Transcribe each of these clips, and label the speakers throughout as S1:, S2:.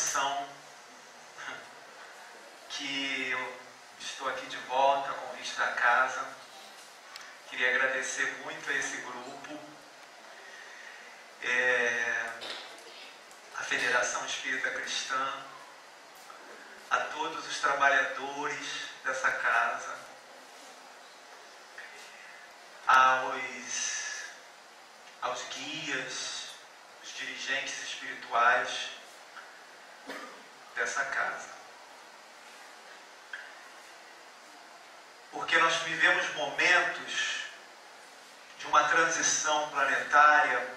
S1: emoção que eu estou aqui de volta, a convite da casa. Queria agradecer muito a esse grupo, a Federação Espírita Cristã, a todos os trabalhadores dessa casa, aos guias, os dirigentes espirituais dessa casa. Porque nós vivemos momentos de uma transição planetária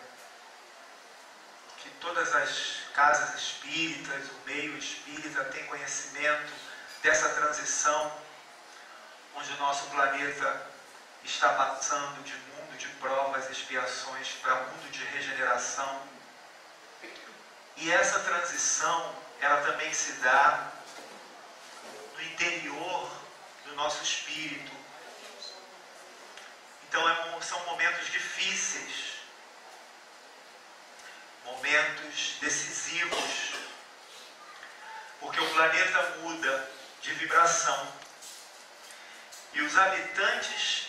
S1: que todas as casas espíritas, o meio espírita tem conhecimento dessa transição, onde o nosso planeta está passando de mundo de provas e expiações para mundo de regeneração. E essa transição, ela também se dá no interior do nosso espírito. Então são momentos difíceis, momentos decisivos, porque o planeta muda de vibração e os habitantes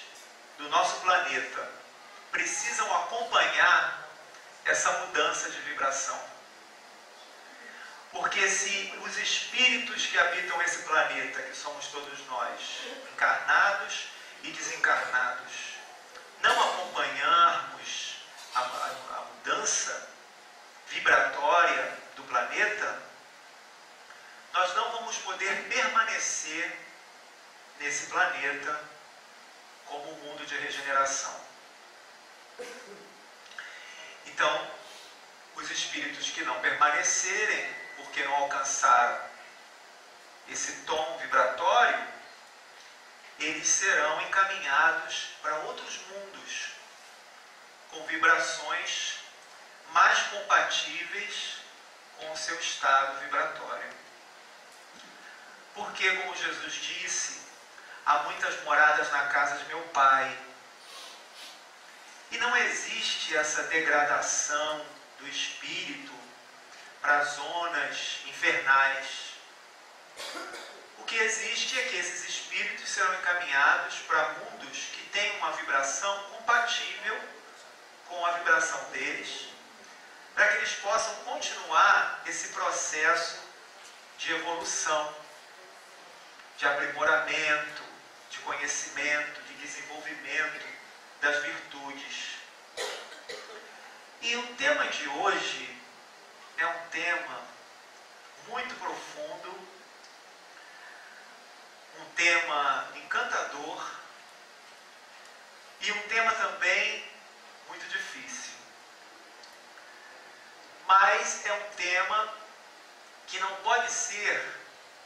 S1: do nosso planeta precisam acompanhar essa mudança de vibração. Porque se os espíritos que habitam esse planeta, que somos todos nós, encarnados e desencarnados, não acompanharmos a mudança vibratória do planeta, nós não vamos poder permanecer nesse planeta como um mundo de regeneração. Então, os espíritos que não permanecerem, porque não alcançaram esse tom vibratório, eles serão encaminhados para outros mundos, com vibrações mais compatíveis com o seu estado vibratório. Porque, como Jesus disse, há muitas moradas na casa de meu Pai. E não existe essa degradação do espírito para zonas infernais. O que existe é que esses espíritos serão encaminhados para mundos que têm uma vibração compatível com a vibração deles, para que eles possam continuar esse processo de evolução, de aprimoramento, de conhecimento, de desenvolvimento das virtudes. E o tema de hoje é um tema muito profundo, um tema encantador e um tema também muito difícil. Mas é um tema que não pode ser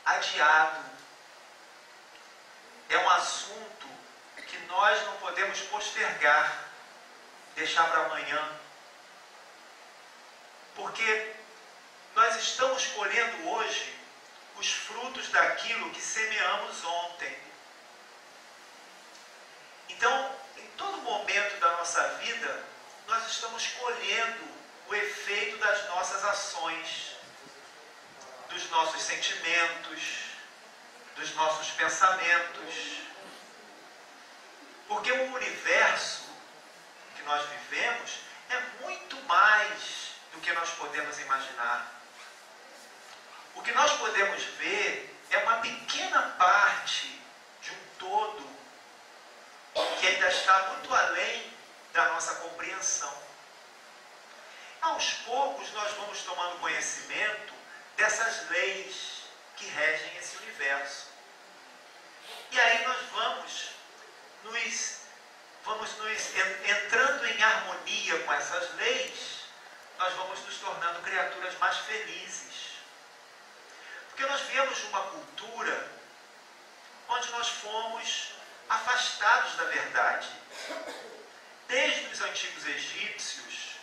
S1: adiado. É um assunto que nós não podemos postergar, deixar para amanhã. Porque nós estamos colhendo hoje os frutos daquilo que semeamos ontem. Então, em todo momento da nossa vida, nós estamos colhendo o efeito das nossas ações, dos nossos sentimentos, dos nossos pensamentos. Porque o universo que nós vivemos é muito mais do que nós podemos imaginar. O que nós podemos ver é uma pequena parte de um todo que ainda está muito além da nossa compreensão. Aos poucos nós vamos tomando conhecimento dessas leis que regem esse universo. E aí nós vamos entrando em harmonia com essas leis, nós vamos nos tornando criaturas mais felizes. Porque nós viemos de uma cultura onde nós fomos afastados da verdade. Desde os antigos egípcios,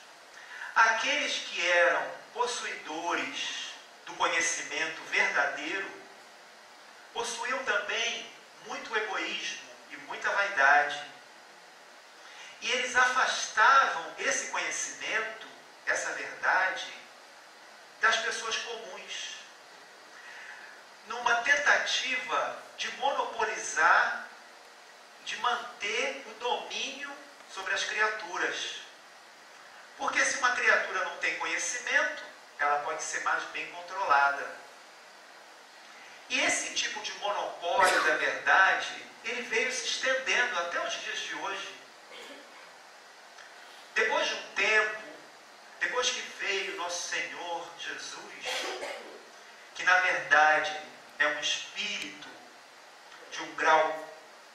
S1: aqueles que eram possuidores do conhecimento verdadeiro possuíam também muito egoísmo e muita vaidade. E eles afastavam esse conhecimento, essa verdade, das pessoas comuns. tentativa de monopolizar, de manter o domínio sobre as criaturas. Porque se uma criatura não tem conhecimento, ela pode ser mais bem controlada. E esse tipo de monopólio da verdade, ele veio se estendendo até os dias de hoje. Depois de um tempo, depois que veio nosso Senhor Jesus, que na verdade é um espírito de um grau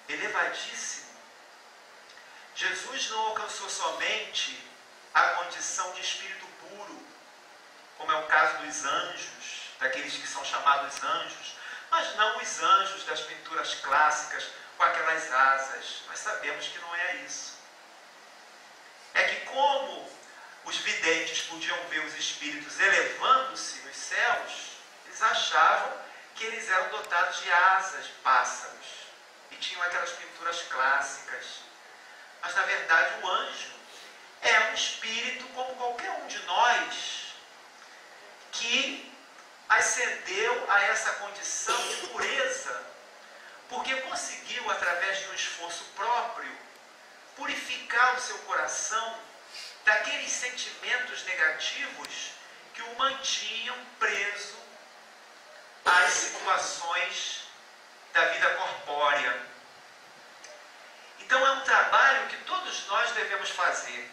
S1: elevadíssimo, Jesus não alcançou somente a condição de espírito puro, como é o caso dos anjos, daqueles que são chamados anjos, mas não os anjos das pinturas clássicas com aquelas asas. Nós sabemos que não é isso. É que como os videntes podiam ver os espíritos elevando-se nos céus, eles achavam que eles eram dotados de asas, pássaros, e tinham aquelas pinturas clássicas. Mas na verdade o anjo é um espírito como qualquer um de nós, que ascendeu a essa condição de pureza, porque conseguiu, através de um esforço próprio, purificar o seu coração daqueles sentimentos negativos que o mantinham preso às situações da vida corpórea. Então é um trabalho que todos nós devemos fazer.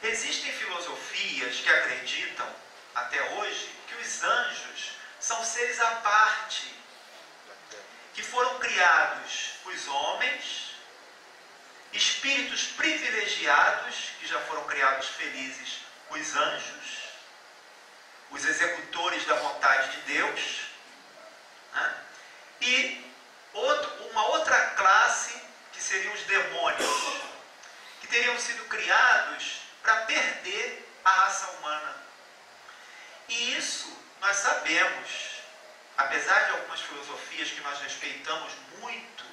S1: Existem filosofias que acreditam, até hoje, que os anjos são seres à parte, que foram criados os homens, espíritos privilegiados, que já foram criados felizes, os anjos, os executores da vontade de Deus, né? E uma outra classe, que seriam os demônios, que teriam sido criados para perder a raça humana. E isso nós sabemos, apesar de algumas filosofias que nós respeitamos muito,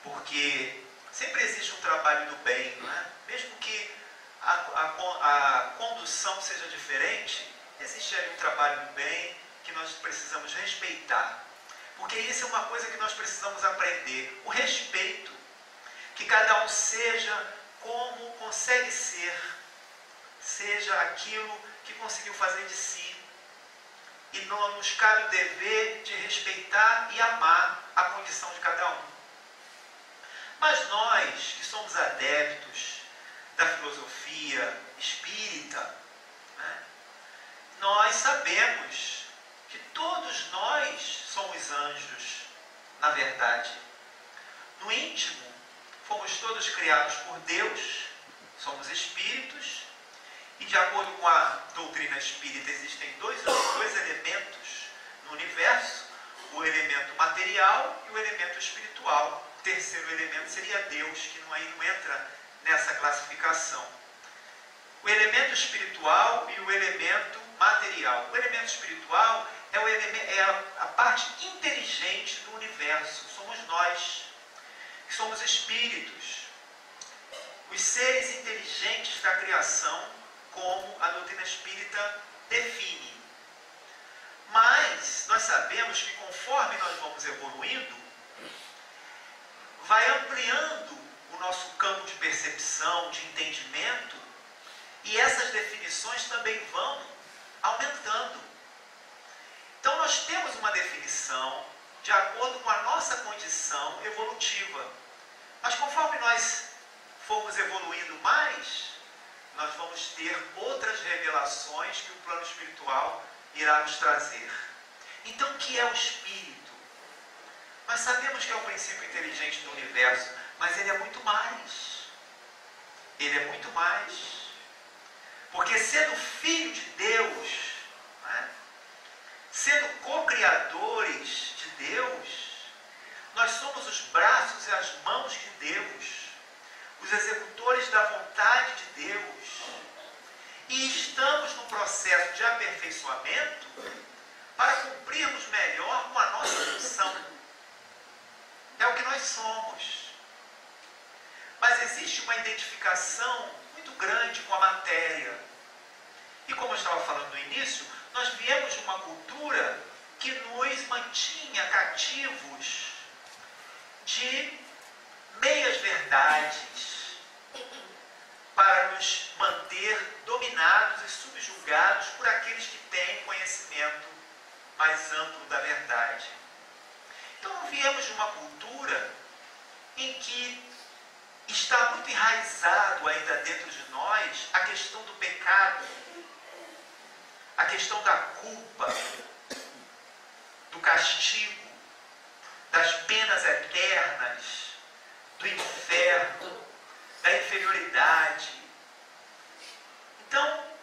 S1: porque sempre existe um trabalho do bem, não é? Mesmo que a condução seja diferente, existe ali um trabalho do bem que nós precisamos respeitar. Porque isso é uma coisa que nós precisamos aprender, o respeito, que cada um seja como consegue ser, seja aquilo que conseguiu fazer de si. E não nos cabe o dever de respeitar e amar a condição de cada um. Mas nós, que somos adeptos da filosofia espírita, né, nós sabemos que todos nós somos anjos, na verdade. No íntimo, fomos todos criados por Deus, somos espíritos, e de acordo com a doutrina espírita existem dois elementos no universo, o elemento material e o elemento espiritual. O terceiro elemento seria Deus, que aí não entra nessa classificação. O elemento espiritual e o elemento material. O elemento espiritual é a parte inteligente do universo, somos nós, que somos espíritos, os seres inteligentes da criação, como a doutrina espírita define. Mas nós sabemos que conforme nós vamos evoluindo, vai ampliando o nosso campo de percepção, de entendimento, e essas definições também vão aumentando. Então nós temos uma definição de acordo com a nossa condição evolutiva. Mas conforme nós formos evoluindo mais, nós vamos ter outras revelações que o plano espiritual irá nos trazer. Então, o que é o espírito? Nós sabemos que é o princípio inteligente do universo, mas ele é muito mais. Ele é muito mais. Porque sendo filho de Deus, né, sendo co-criadores de Deus, nós somos os braços e as mãos de Deus, os executores da vontade de Deus, e estamos no processo de aperfeiçoamento para cumprirmos melhor com a nossa função. É o que nós somos. Mas existe uma identificação muito grande com a matéria. E como eu estava falando no início, nós viemos de uma cultura que que nos mantinha cativos de meias verdades, para nos manter dominados e subjugados por aqueles que têm conhecimento mais amplo da verdade. Então viemos de uma cultura em que está muito enraizado ainda dentro de nós a questão do pecado, a questão da culpa, do castigo, das penas eternas, do inferno, da inferioridade. Então,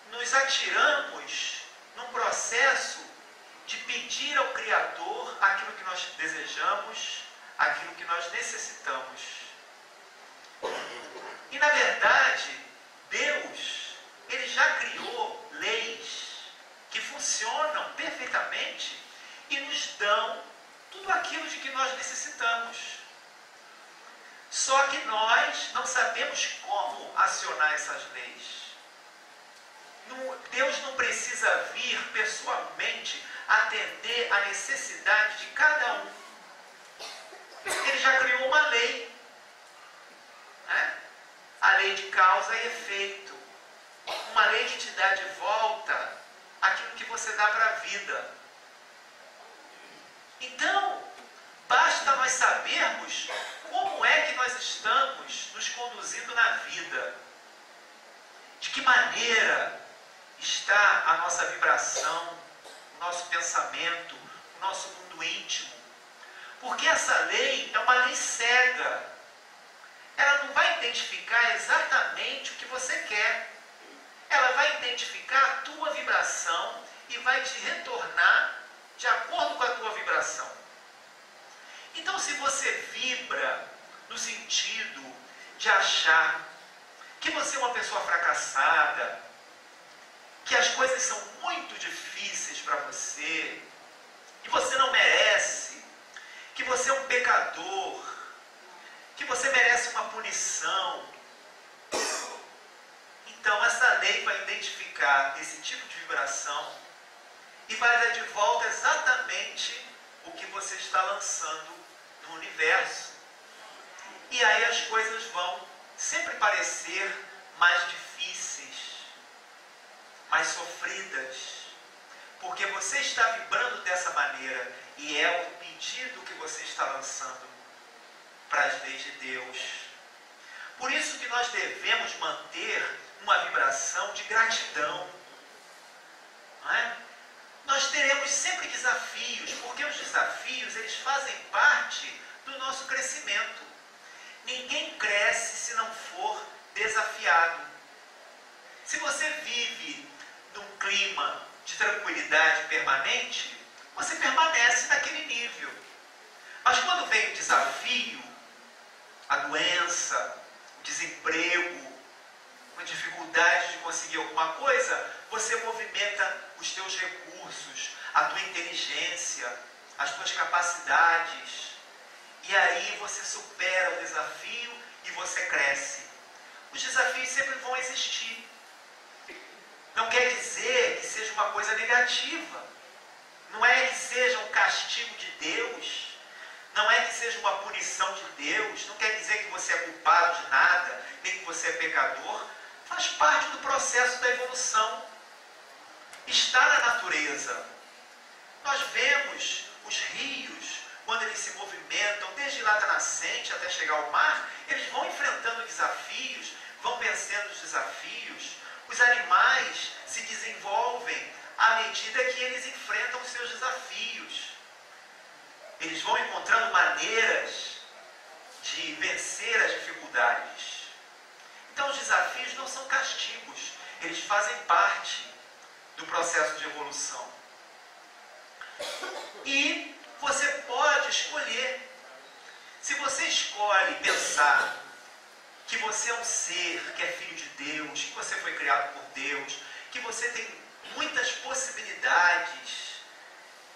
S1: nos atiramos num processo de pedir ao Criador aquilo que nós desejamos, aquilo que nós necessitamos. E, na verdade, Deus, Ele já criou leis que funcionam perfeitamente e nos dão tudo aquilo de que nós necessitamos. Só que nós não sabemos como acionar essas leis. Deus não precisa vir pessoalmente atender a necessidade de cada um. Ele já criou uma lei, né? A lei de causa e efeito. Uma lei que te dá de volta aquilo que você dá para a vida. Então, basta nós sabermos como é que nós estamos nos conduzindo na vida. De que maneira está a nossa vibração, o nosso pensamento, o nosso mundo íntimo. Porque essa lei é uma lei cega. Ela não vai identificar exatamente o que você quer. Ela vai identificar a tua vibração e vai te retornar de acordo com a tua vibração. Então, se você vibra no sentido de achar que você é uma pessoa fracassada, que as coisas são muito difíceis para você, que você não merece, que você é um pecador, que você merece uma punição, então essa lei vai identificar esse tipo de vibração e vai dar de volta exatamente o que você está lançando no universo. E aí as coisas vão sempre parecer mais difíceis, mais sofridas, porque você está vibrando dessa maneira e é o pedido que você está lançando para as leis de Deus. Por isso que nós devemos manter uma vibração de gratidão, não é? Nós teremos sempre desafios, porque os desafios eles fazem parte do nosso crescimento. Ninguém cresce se não for desafiado. Se você vive num clima de tranquilidade permanente, você permanece naquele nível. Mas quando vem o desafio, a doença, o desemprego, a dificuldade de conseguir alguma coisa, você movimenta os teus recursos, a tua inteligência, as tuas capacidades. E aí você supera o desafio e você cresce. Os desafios sempre vão existir. Não quer dizer que seja uma coisa negativa. Não é que seja um castigo de Deus. Não é que seja uma punição de Deus. Não quer dizer que você é culpado de nada, nem que você é pecador. Faz parte do processo da evolução. Está na natureza. Nós vemos os rios, quando eles se movimentam, desde lá da nascente até chegar ao mar, eles vão enfrentando desafios, vão vencendo os desafios. Os animais se desenvolvem à medida que eles enfrentam os seus desafios. Eles vão encontrando maneiras de vencer as dificuldades. Então os desafios não são castigos, eles fazem parte do processo de evolução. E você pode escolher. Se você escolhe pensar que você é um ser que é filho de Deus, que você foi criado por Deus, que você tem muitas possibilidades,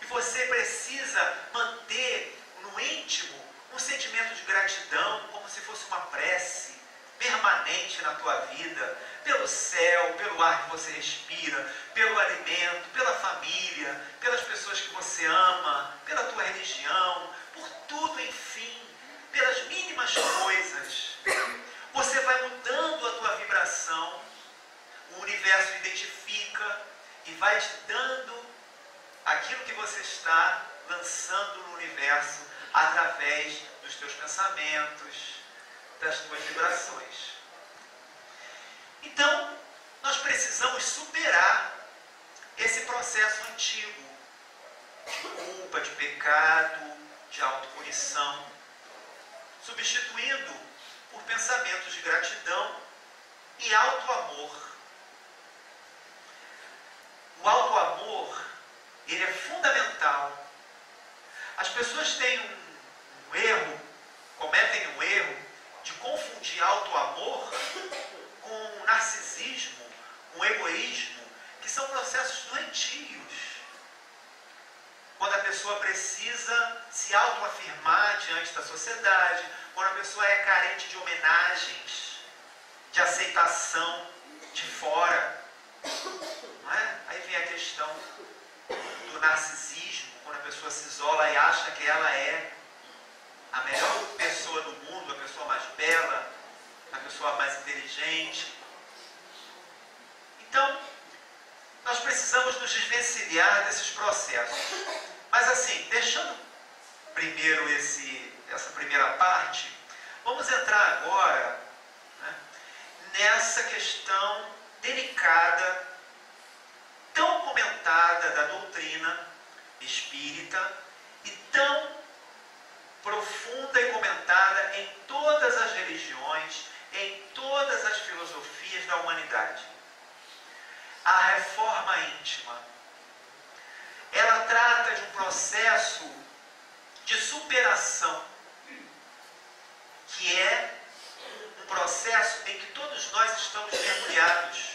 S1: e você precisa manter no íntimo um sentimento de gratidão, como se fosse uma prece permanente na tua vida, pelo céu, pelo ar que você respira, pelo alimento, pela família, pelas pessoas pessoas que você ama, pela tua religião, por tudo, enfim, pelas mínimas coisas. Você vai mudando a tua vibração, o universo identifica e vai te dando aquilo que você está lançando no universo através dos teus pensamentos, das tuas vibrações. Então, nós precisamos superar esse processo antigo de culpa, de pecado, de autopunição, substituindo por pensamentos de gratidão e auto-amor. O auto-amor, ele é fundamental. As pessoas têm um erro, cometem um erro de confundir auto-amor com narcisismo, com egoísmo, que são processos doentios. Quando a pessoa precisa se autoafirmar diante da sociedade, quando a pessoa é carente de homenagens, de aceitação de fora. Não é? Aí vem a questão do narcisismo, quando a pessoa se isola e acha que ela é a melhor pessoa do mundo, a pessoa mais bela, a pessoa mais inteligente. Então, nós precisamos nos desvencilhar desses processos. Mas assim, deixando primeiro essa primeira parte, vamos entrar agora, né, nessa questão delicada, tão comentada da doutrina espírita e tão profunda e comentada em todas as religiões, em todas as filosofias da humanidade. A reforma íntima. Ela trata de um processo de superação, que é um processo em que todos nós estamos mergulhados.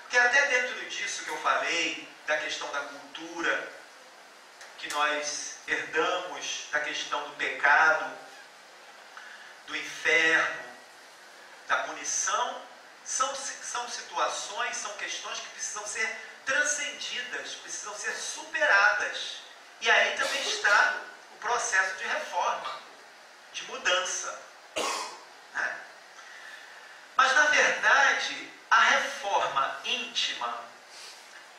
S1: Porque até dentro disso que eu falei, da questão da cultura, que nós herdamos, da questão do pecado, do inferno, da punição, são situações, são questões que precisam ser transcendidas, precisam ser superadas. E aí também está o processo de reforma, de mudança. Né? Mas, na verdade, a reforma íntima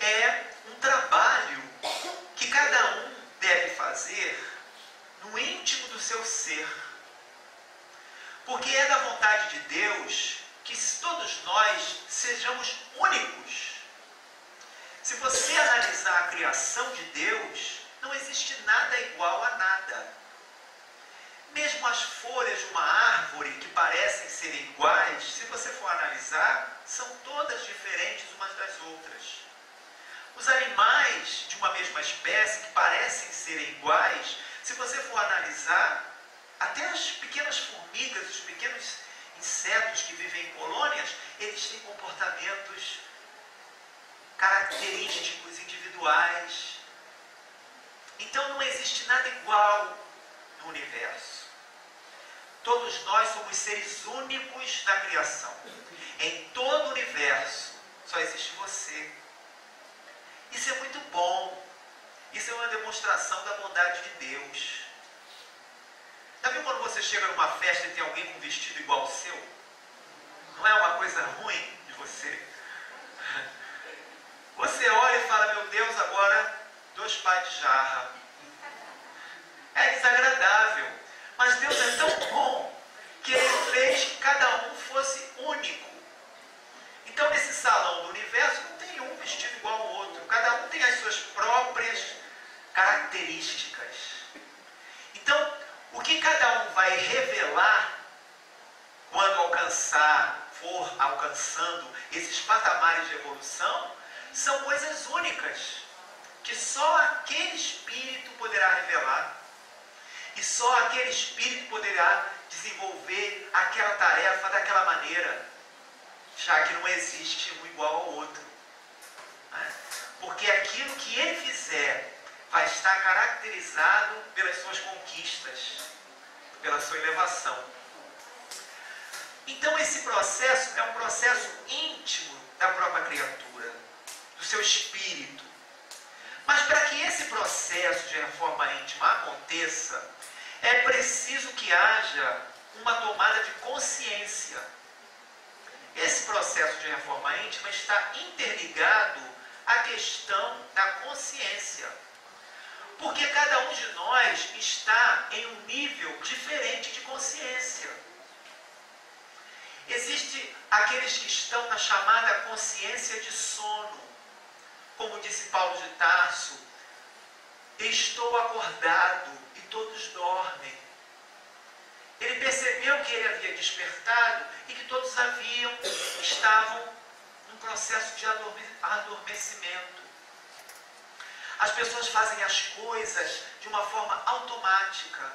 S1: é um trabalho que cada um deve fazer no íntimo do seu ser. Porque é da vontade de Deus que todos nós sejamos únicos. Se você analisar a criação de Deus, não existe nada igual a nada. Mesmo as folhas de uma árvore que parecem ser iguais, se você for analisar, são todas diferentes umas das outras. Os animais de uma mesma espécie que parecem ser iguais, se você for analisar, até as pequenas formigas, os pequenos insetos que vivem em colônias, eles têm comportamentos característicos, individuais. Então não existe nada igual no universo. Todos nós somos seres únicos na criação. Em todo o universo só existe você. Isso é muito bom. Isso é uma demonstração da bondade de Deus. Já viu quando você chega numa festa e tem alguém com um vestido igual ao seu? Não é uma coisa ruim de você? Você olha e fala, meu Deus, agora 2 pás de jarra. É desagradável. Mas Deus é tão bom que Ele fez que cada um fosse único. Então, nesse salão do universo, não tem um vestido igual ao outro. Cada um tem as suas próprias características. Então, o que cada um vai revelar quando for alcançando esses patamares de evolução, são coisas únicas, que só aquele espírito poderá revelar. E só aquele espírito poderá desenvolver aquela tarefa daquela maneira, já que não existe um igual ao outro. Né? Porque aquilo que ele fizer vai estar caracterizado pelas suas conquistas, pela sua elevação. Então esse processo é um processo íntimo da própria criatura, do seu espírito. Mas para que esse processo processo de reforma íntima aconteça, é preciso que haja uma tomada de consciência. Esse processo de reforma íntima está interligado à questão da consciência. Porque cada um de nós está em um nível diferente de consciência. Existem aqueles que estão na chamada consciência de sono. Como disse Paulo de Tarso, estou acordado e todos dormem. Ele percebeu que ele havia despertado e que todos estavam num processo de adormecimento. As pessoas fazem as coisas de uma forma automática.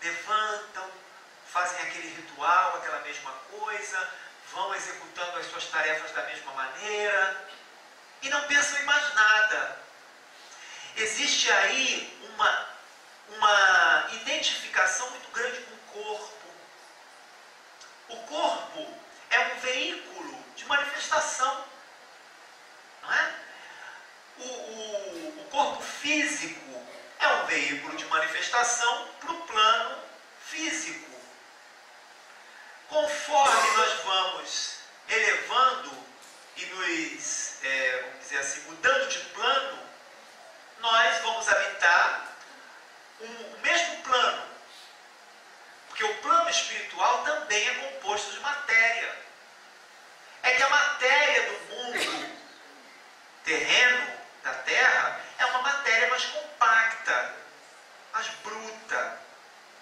S1: Levantam, fazem aquele ritual, aquela mesma coisa, vão executando as suas tarefas da mesma maneira e não pensam em mais nada. Existe aí uma identificação muito grande com o corpo. O corpo é um veículo de manifestação, não é? O corpo físico é um veículo de manifestação para o plano físico. Conforme nós vamos elevando e nos, vamos dizer assim, mudando de plano, nós vamos habitar o mesmo plano. Porque o plano espiritual também é composto de matéria. É que a matéria do mundo terreno, da Terra, é uma matéria mais compacta, mais bruta.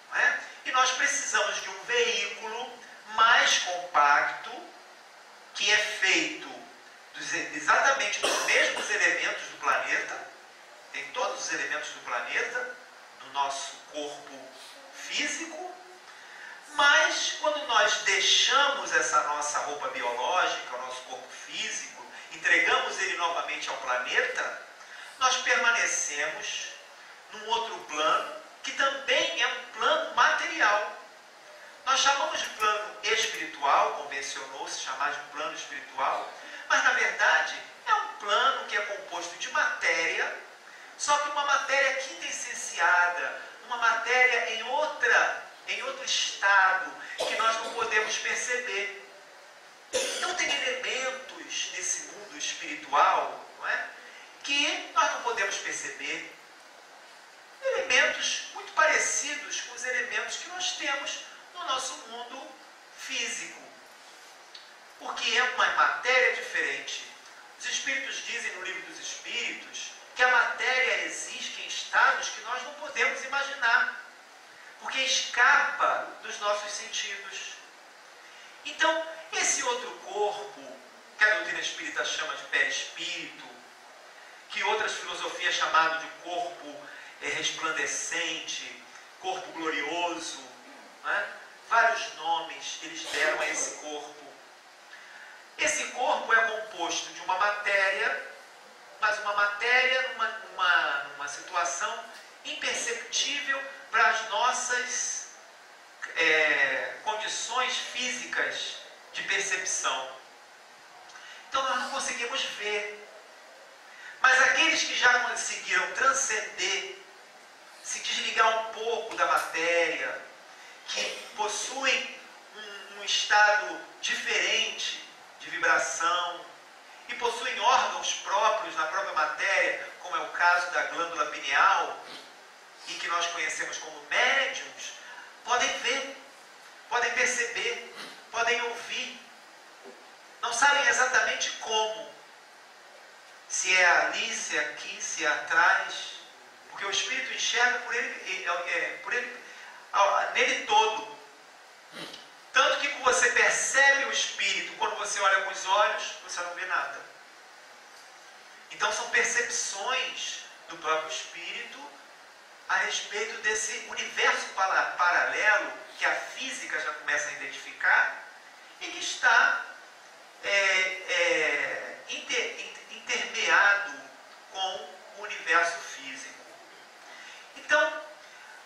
S1: Não é? E nós precisamos de um veículo mais compacto, que é feito exatamente dos mesmos elementos do planeta, tem todos os elementos do planeta, no nosso corpo físico, mas quando nós deixamos essa nossa roupa biológica, o nosso corpo físico, entregamos ele novamente ao planeta, nós permanecemos num outro plano, que também é um plano material. Nós chamamos de plano espiritual, convencionou-se chamar de plano espiritual, mas na verdade é um plano que é composto de matéria, só que uma matéria quintessenciada, uma matéria em outro estado, que nós não podemos perceber. Então tem elementos nesse mundo espiritual, não é? Que nós não podemos perceber. Elementos muito parecidos com os elementos que nós temos no nosso mundo físico. Porque é uma matéria diferente. Os Espíritos dizem no Livro dos Espíritos que a matéria existe em estados que nós não podemos imaginar, porque escapa dos nossos sentidos. Então, esse outro corpo, que a doutrina espírita chama de perispírito, que outras filosofias chamaram de corpo resplandecente, corpo glorioso, né? Vários nomes eles deram a esse corpo. Esse corpo é composto de uma matéria, mas uma matéria numa situação imperceptível para as nossas condições físicas de percepção. Então nós não conseguimos ver. Mas aqueles que já conseguiram transcender, se desligar um pouco da matéria, que possuem um estado diferente de vibração e possuem órgãos próprios na própria matéria, como é o caso da glândula pineal, e que nós conhecemos como médiums, podem ver, podem perceber, podem ouvir. Não sabem exatamente como. Se é ali, se é aqui, se é atrás. Porque o Espírito enxerga nele todo. Tanto que você percebe o Espírito, quando você olha com os olhos, você não vê nada. Então são percepções do próprio Espírito a respeito desse universo paralelo que a física já começa a identificar e que está intermeado com o universo físico. Então,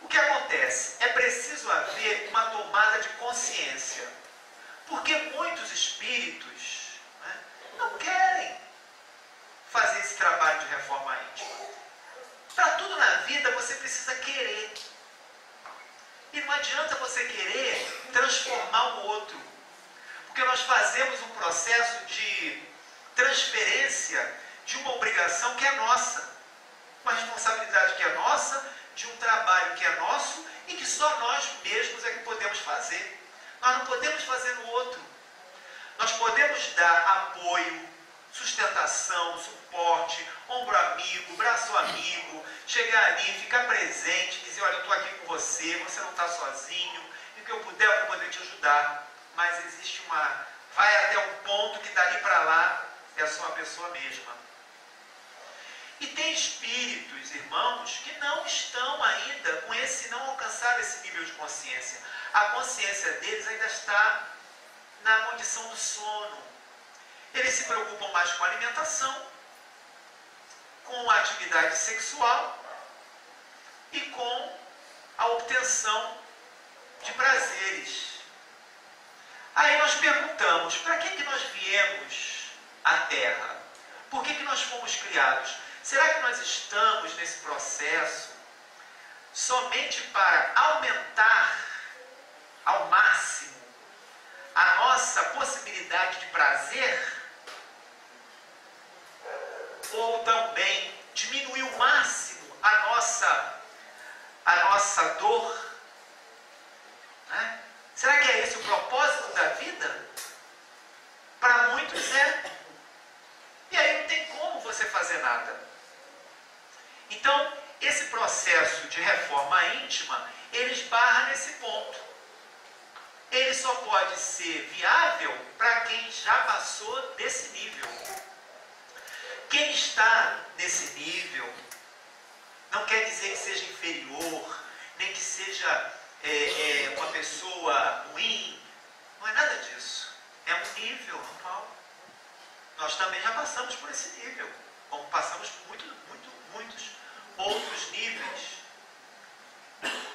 S1: o que acontece? É preciso haver uma tomada de consciência, porque muitos espíritos, não querem fazer esse trabalho de reforma íntima. Para tudo na vida você precisa querer. E não adianta você querer transformar o outro. Porque nós fazemos um processo de transferência de uma obrigação que é nossa. Uma responsabilidade que é nossa, de um trabalho que é nosso e que só nós mesmos é que podemos fazer. Nós não podemos fazer no outro. Nós podemos dar apoio, sustentação, suporte, ombro amigo, braço amigo, chegar ali, ficar presente, dizer, olha, eu estou aqui com você, você não está sozinho, e o que eu puder, eu vou poder te ajudar. Mas existe vai até um ponto que dali para lá é só a pessoa mesma. E tem espíritos, irmãos, que não estão ainda com não alcançaram esse nível de consciência. A consciência deles ainda está na condição do sono. Eles se preocupam mais com a alimentação, com a atividade sexual e com a obtenção de prazeres. Aí nós perguntamos, para que nós viemos à Terra? Por que nós fomos criados? Será que nós estamos nesse processo somente para aumentar ao máximo a nossa possibilidade de prazer? Ou também diminuir ao máximo a nossa dor? Né? Será que é esse o propósito da vida? Para muitos é. E aí não tem como você fazer nada. Então, esse processo de reforma íntima, ele esbarra nesse ponto. Ele só pode ser viável para quem já passou desse nível. Quem está nesse nível não quer dizer que seja inferior, nem que seja uma pessoa ruim. Não é nada disso. É um nível normal. Nós também já passamos por esse nível, como passamos por muitos outros níveis.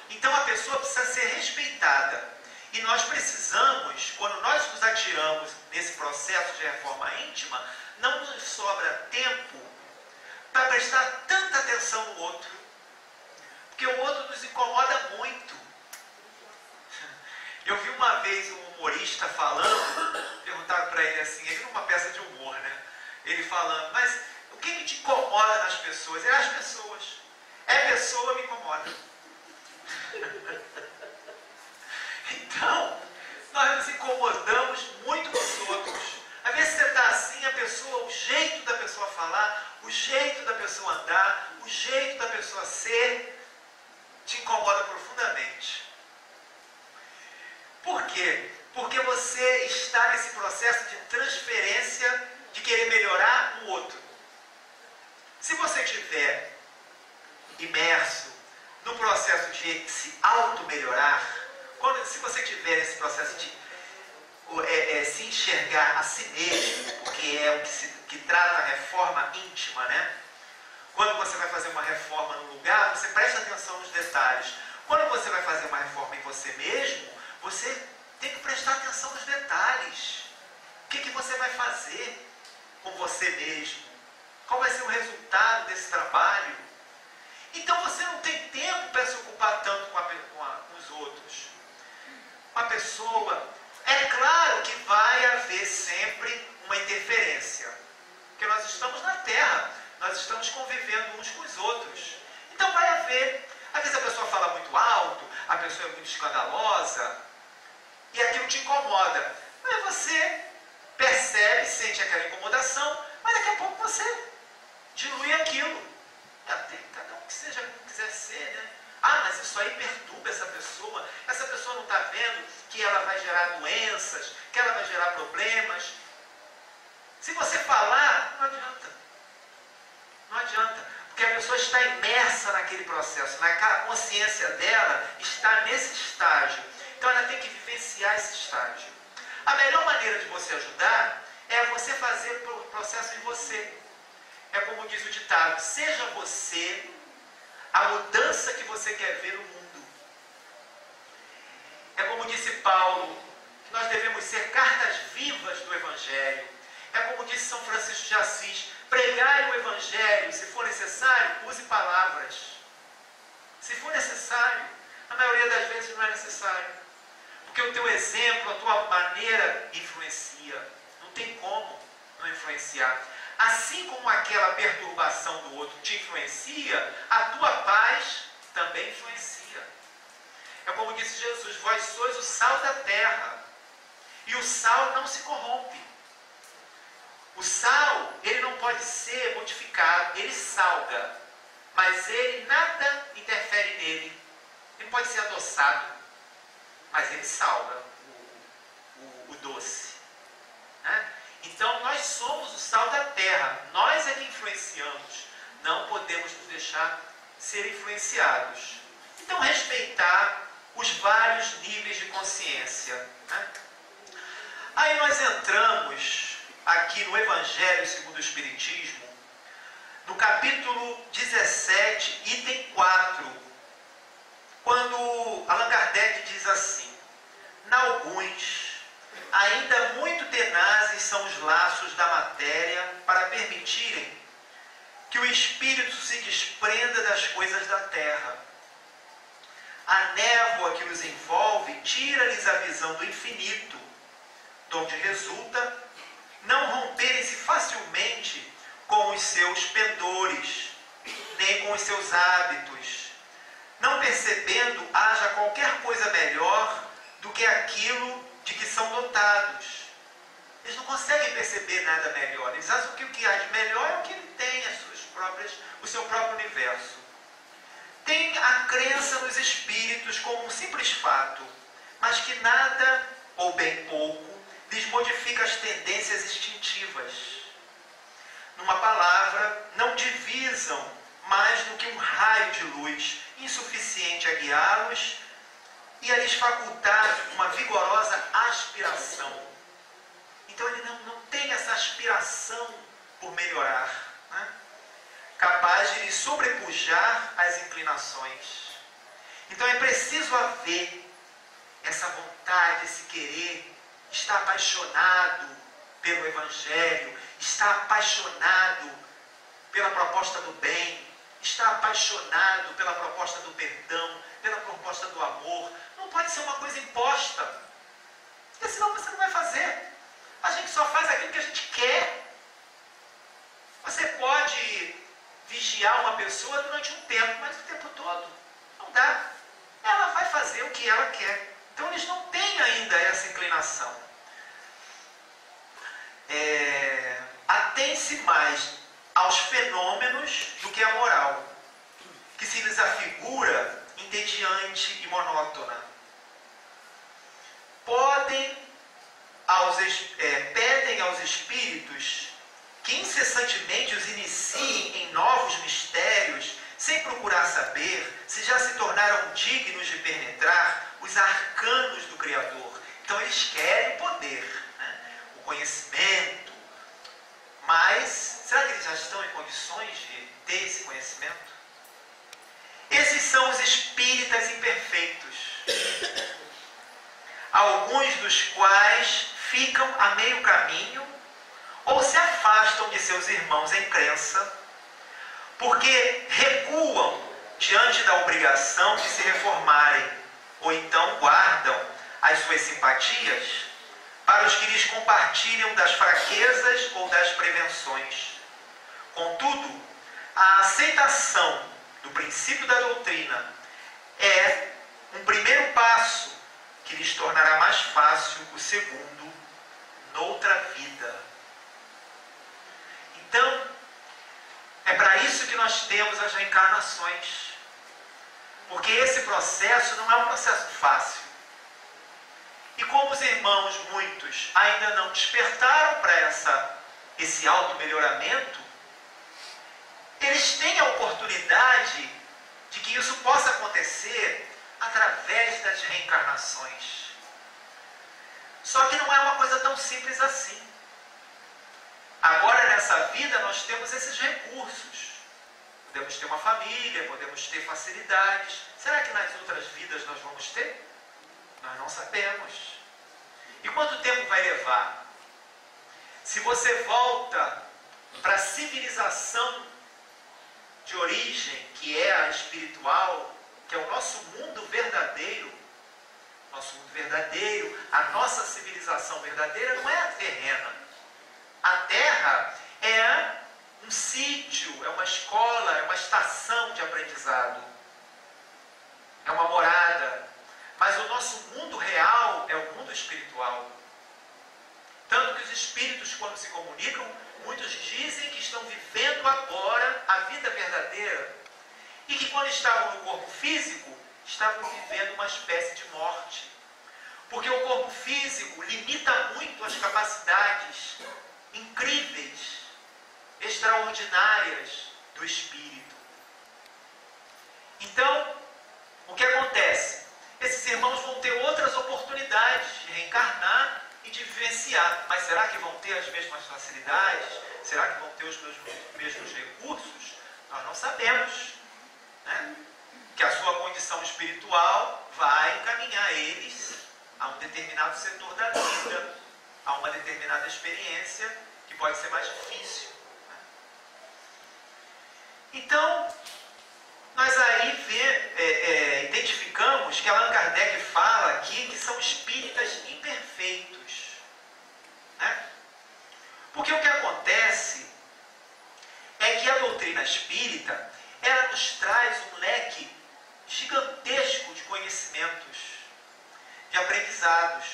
S1: Então a pessoa precisa ser respeitada. E nós precisamos, quando nós nos atiramos nesse processo de reforma íntima, não nos sobra tempo para prestar tanta atenção no outro. Porque o outro nos incomoda muito. Eu vi uma vez um humorista falando, perguntaram para ele assim, ele numa peça de humor, né? Ele falando, mas o que te incomoda nas pessoas? É as pessoas. É pessoa me incomoda. Então, nós nos incomodamos muito com os outros. Às vezes você está assim, a pessoa, o jeito da pessoa falar, o jeito da pessoa andar, o jeito da pessoa ser, te incomoda profundamente. Por quê? Porque você está nesse processo de transferência, de querer melhorar o outro. Se você estiver imerso no processo de se auto-melhorar, se você estiver nesse processo de se enxergar a si mesmo, porque é o que trata a reforma íntima, né? Quando você vai fazer uma reforma no lugar, você presta atenção nos detalhes. Quando você vai fazer uma reforma em você mesmo, você tem que prestar atenção nos detalhes. O que você vai fazer com você mesmo? Qual vai ser o resultado desse trabalho? Então você não tem tempo para se ocupar tanto com os outros. Uma pessoa, é claro que vai haver sempre uma interferência. Porque nós estamos na Terra, nós estamos convivendo uns com os outros. Então vai haver, às vezes a pessoa fala muito alto, a pessoa é muito escandalosa, e aquilo te incomoda. Mas você percebe, sente aquela incomodação, mas daqui a pouco você dilui aquilo. Cada um que seja como quiser ser, né? Ah, mas isso aí perturba essa pessoa. Essa pessoa não está vendo que ela vai gerar doenças, que ela vai gerar problemas. Se você falar, não adianta. Não adianta. Porque a pessoa está imersa naquele processo. A consciência dela está nesse estágio. Então ela tem que vivenciar esse estágio. A melhor maneira de você ajudar é você fazer o processo em você. É como diz o ditado, seja você a mudança que você quer ver no mundo. É como disse Paulo, que nós devemos ser cartas vivas do Evangelho. É como disse São Francisco de Assis, Pregai o Evangelho, se for necessário, use palavras. Se for necessário, a maioria das vezes não é necessário. Porque o teu exemplo, a tua maneira influencia. Não tem como não influenciar. Assim como aquela perturbação do outro te influencia, a tua paz também influencia. É como disse Jesus, vós sois o sal da terra. E o sal não se corrompe. O sal, ele não pode ser modificado, ele salga, mas ele nada interfere nele. Ele pode ser adoçado, mas ele salga o doce. Né? Então nós somos o sal da terra, nós é que influenciamos, não podemos nos deixar ser influenciados. Então respeitar os vários níveis de consciência. Né? Aí nós entramos aqui no Evangelho segundo o Espiritismo, no capítulo 17, item 4, quando Allan Kardec diz assim: "N'alguns, ainda muito tenazes são os laços da matéria para permitirem que o espírito se desprenda das coisas da terra. A névoa que os envolve tira-lhes a visão do infinito, donde resulta não romperem-se facilmente com os seus pendores, nem com os seus hábitos, não percebendo haja qualquer coisa melhor do que aquilo de que são dotados." Eles não conseguem perceber nada melhor. Eles acham que o que há de melhor é o que ele tem, o seu próprio universo. Tem a crença nos espíritos como um simples fato, mas que nada, ou bem pouco, lhes modifica as tendências instintivas. Numa palavra, não divisam mais do que um raio de luz, insuficiente a guiá-los e a lhes facultar uma vigorosa aspiração. Então ele não tem essa aspiração por melhorar, né? Capaz de lhe sobrepujar as inclinações. Então é preciso haver essa vontade, esse querer, está apaixonado pelo Evangelho, está apaixonado pela proposta do bem, está apaixonado pela proposta do perdão, pela proposta do amor. Não pode ser uma coisa imposta, porque senão você não vai fazer. A gente só faz aquilo que a gente quer. Você pode vigiar uma pessoa durante um tempo, mas o tempo todo não dá. Ela vai fazer o que ela quer. Então eles não têm ainda essa inclinação. Atém-se mais aos fenômenos do que à moral, que se lhes afigura entediante e monótona. Pedem aos espíritos que incessantemente os iniciem em novos mistérios, sem procurar saber se já se tornaram dignos de penetrar os arcanos do Criador. Então eles querem o poder, né? O conhecimento, mas será que eles já estão em condições de ter esse conhecimento? Esses são os espíritas imperfeitos, alguns dos quais ficam a meio caminho ou se afastam de seus irmãos em crença, porque recuam diante da obrigação de se reformarem, ou então guardam as suas simpatias para os que lhes compartilham das fraquezas ou das prevenções. Contudo, a aceitação do princípio da doutrina é um primeiro passo que lhes tornará mais fácil o segundo noutra vida. Então, é para isso que nós temos as reencarnações. Porque esse processo não é um processo fácil. E como os irmãos, muitos, ainda não despertaram para esse auto-melhoramento, eles têm a oportunidade de que isso possa acontecer através das reencarnações. Só que não é uma coisa tão simples assim. Agora, nessa vida, nós temos esses recursos. Podemos ter uma família, podemos ter facilidades. Será que nas outras vidas nós vamos ter? Nós não sabemos. E quanto tempo vai levar? Se você volta para a civilização de origem, que é a espiritual, que é o nosso mundo verdadeiro, a nossa civilização verdadeira não é a terrena. A Terra é um sítio, é uma escola, é uma estação de aprendizado, é uma morada. Mas o nosso mundo real é o mundo espiritual. Tanto que os espíritos, quando se comunicam, muitos dizem que estão vivendo agora a vida verdadeira. E que quando estavam no corpo físico, estavam vivendo uma espécie de morte. Porque o corpo físico limita muito as capacidades incríveis, extraordinárias do espírito. Então, o que acontece? Esses irmãos vão ter outras oportunidades de reencarnar e de vivenciar. Mas será que vão ter as mesmas facilidades? Será que vão ter os mesmos recursos? Nós não sabemos, né? Que a sua condição espiritual vai encaminhar eles a um determinado setor da vida, a uma determinada experiência que pode ser mais difícil, né? Então, nós aí identificamos que Allan Kardec fala aqui que são espíritas imperfeitos, né? Porque o que acontece é que a doutrina espírita, ela nos traz um leque gigantesco de conhecimentos, de aprendizados.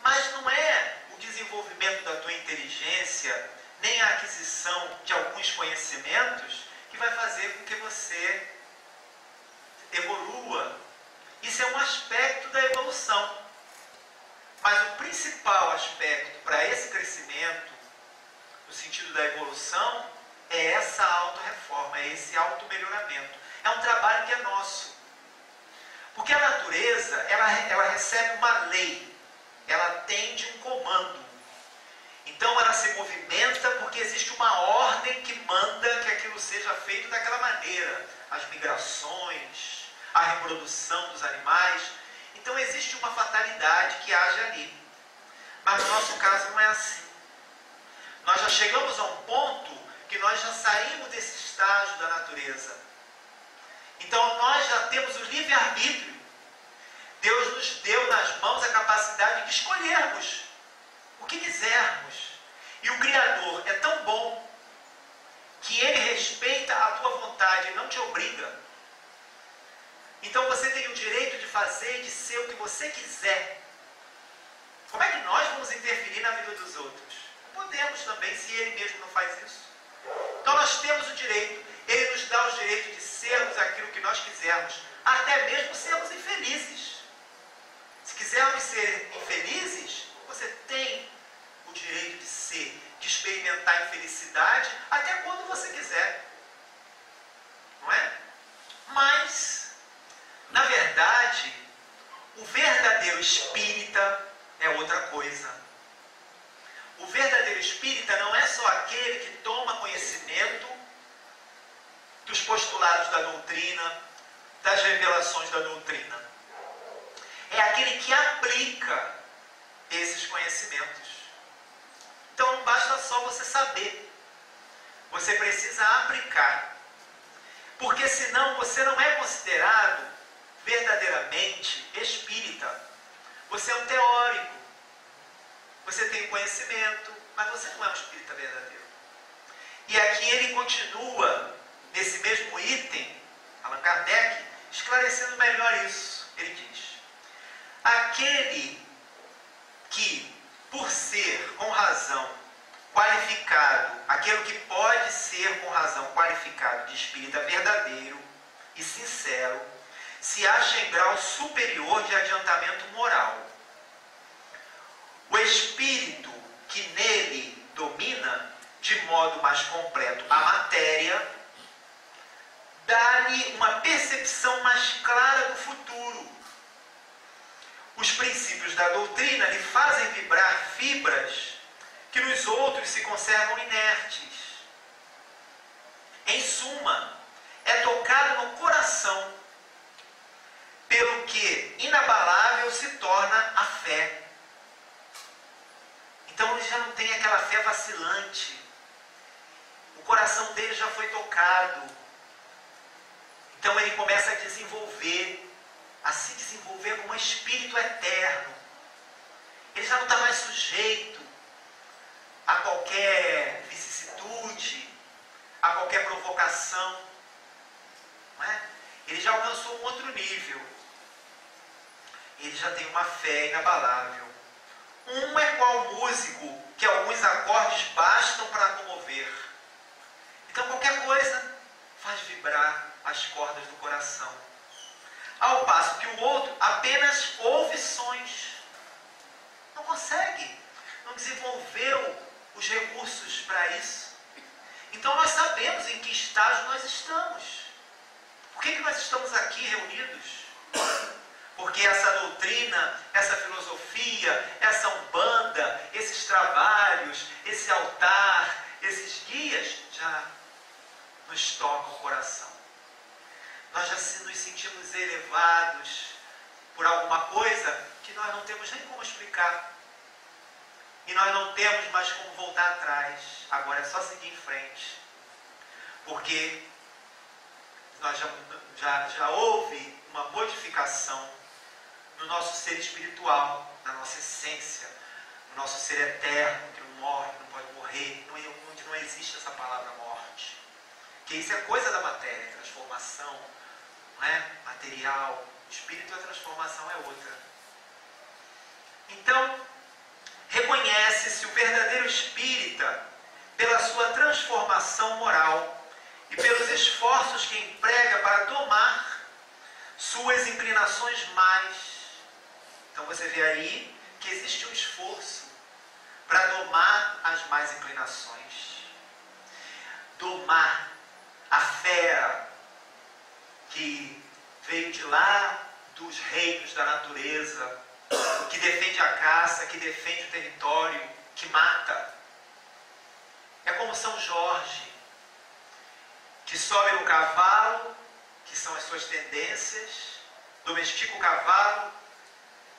S1: Mas não é o desenvolvimento da tua inteligência, nem a aquisição de alguns conhecimentos que vai fazer com que você evolua. Isso é um aspecto da evolução. Mas o principal aspecto para esse crescimento, no sentido da evolução, é essa auto-reforma, é esse auto-melhoramento. É um trabalho que é nosso. Porque a natureza, ela recebe uma lei, ela atende um comando. Então ela se movimenta porque existe uma ordem que manda que aquilo seja feito daquela maneira. As migrações, a reprodução dos animais. Então existe uma fatalidade que age ali. Mas no nosso caso não é assim. Nós já chegamos a um ponto que nós já saímos desse estágio da natureza. Então nós já temos o livre-arbítrio. Deus nos deu nas mãos a capacidade de escolhermos o que quisermos. E o Criador é tão bom que Ele respeita a tua vontade e não te obriga. Então você tem o direito de fazer e de ser o que você quiser. Como é que nós vamos interferir na vida dos outros? Não podemos também, se Ele mesmo não faz isso. Então nós temos o direito. Ele nos dá o direito de sermos aquilo que nós quisermos, até mesmo sermos infelizes. Se quisermos ser infelizes, você tem o direito de ser, de experimentar a infelicidade até quando você quiser. Não é? Mas, na verdade, o verdadeiro espírita é outra coisa. O verdadeiro espírita não é só aquele que toma conhecimento dos postulados da doutrina, das revelações da doutrina. É aquele que aplica esses conhecimentos. Então não basta só você saber. Você precisa aplicar. Porque senão você não é considerado verdadeiramente espírita. Você é um teórico. Você tem conhecimento, mas você não é um espírita verdadeiro. E aqui ele continua, nesse mesmo item, Allan Kardec, esclarecendo melhor isso. Ele diz: aquele que, por ser com razão qualificado, aquele que pode ser com razão qualificado de espírita verdadeiro e sincero, se acha em grau superior de adiantamento moral. O espírito que nele domina de modo mais completo a matéria, dá-lhe uma percepção mais clara do futuro. Os princípios da doutrina lhe fazem vibrar fibras que nos outros se conservam inertes. Em suma, é tocado no coração, pelo que inabalável se torna a fé. Então ele já não tem aquela fé vacilante, já foi tocado. Então ele começa a se desenvolver como um espírito eterno. Ele já não está mais sujeito a qualquer vicissitude, a qualquer provocação. Não é? Ele já alcançou um outro nível. Ele já tem uma fé inabalável. Um é qual músico que alguns acordes bastam para comover. Então qualquer coisa faz vibrar as cordas do coração. Ao passo que o outro apenas ouve sons. Não consegue, não desenvolveu os recursos para isso. Então nós sabemos em que estágio nós estamos. Por que nós estamos aqui reunidos? Porque essa doutrina, essa filosofia, essa umbanda, esses trabalhos, esse altar, esses guias já nos tocam o coração. Nós já nos sentimos elevados por alguma coisa que nós não temos nem como explicar. E nós não temos mais como voltar atrás. Agora é só seguir em frente. Porque nós já houve uma modificação no nosso ser espiritual, na nossa essência, no nosso ser eterno, que não morre, não pode morrer, onde não existe essa palavra morte. Que isso é coisa da matéria, transformação, não é? Material. O espírito, a transformação é outra. Então, reconhece-se o verdadeiro espírita pela sua transformação moral e pelos esforços que emprega para domar suas inclinações mais. Então você vê aí que existe um esforço para domar as más inclinações. Domar a fera que veio de lá dos reinos da natureza, que defende a caça, que defende o território, que mata. É como São Jorge, que sobe no cavalo, que são as suas tendências, domestica o cavalo,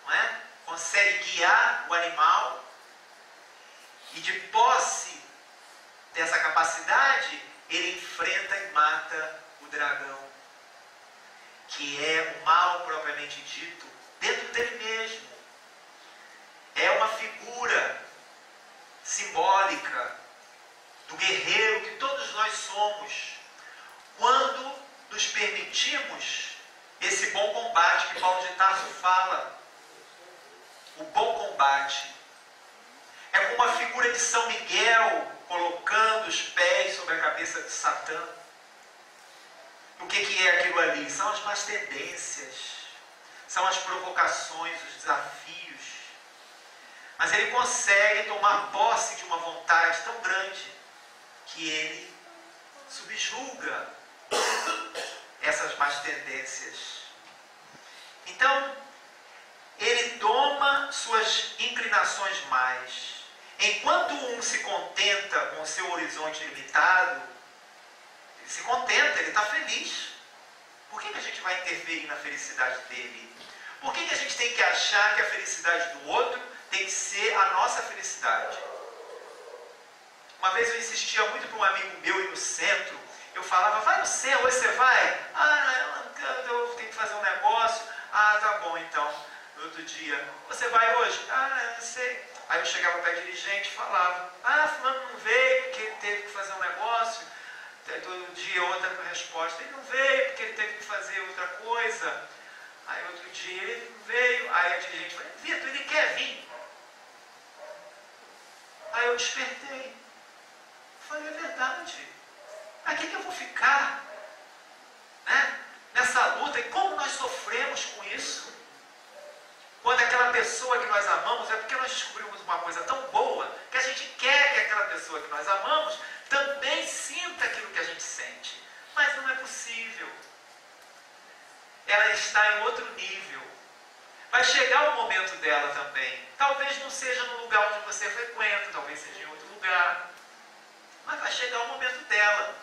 S1: não é? Consegue guiar o animal, e de posse dessa capacidade, ele enfrenta e mata o dragão, que é o mal propriamente dito, dentro dele mesmo. É uma figura simbólica do guerreiro que todos nós somos, quando nos permitimos esse bom combate que Paulo de Tarso fala. O bom combate é como a figura de São Miguel colocando os pés sobre a cabeça de Satã. O que é aquilo ali? São as más tendências, são as provocações, os desafios. Mas ele consegue tomar posse de uma vontade tão grande que ele subjuga essas más tendências. Então, ele toma suas inclinações mais. Enquanto um se contenta com o seu horizonte limitado, ele se contenta, ele está feliz. Por que a gente vai interferir na felicidade dele? Por que a gente tem que achar que a felicidade do outro tem que ser a nossa felicidade? Uma vez eu insistia muito para um amigo meu ir no centro. Eu falava, vai no centro, hoje você vai? Eu tenho que fazer um negócio. Tá bom então. No outro dia, você vai hoje? Eu não sei. Aí eu chegava para o dirigente e falava, fulano não veio porque ele teve que fazer um negócio. Todo dia outra resposta, ele não veio porque ele teve que fazer outra coisa. Aí outro dia ele não veio. Aí a dirigente falou, Vitor, ele quer vir. Aí eu despertei. Falei, é verdade. Aqui que eu vou ficar, né? Nessa luta. E como nós sofremos com isso? Quando aquela pessoa que nós amamos, é porque nós descobrimos uma coisa tão boa que a gente quer que aquela pessoa que nós amamos também sinta aquilo que a gente sente. Mas não é possível. Ela está em outro nível. Vai chegar o momento dela também. Talvez não seja no lugar onde você frequenta, talvez seja em outro lugar. Mas vai chegar o momento dela.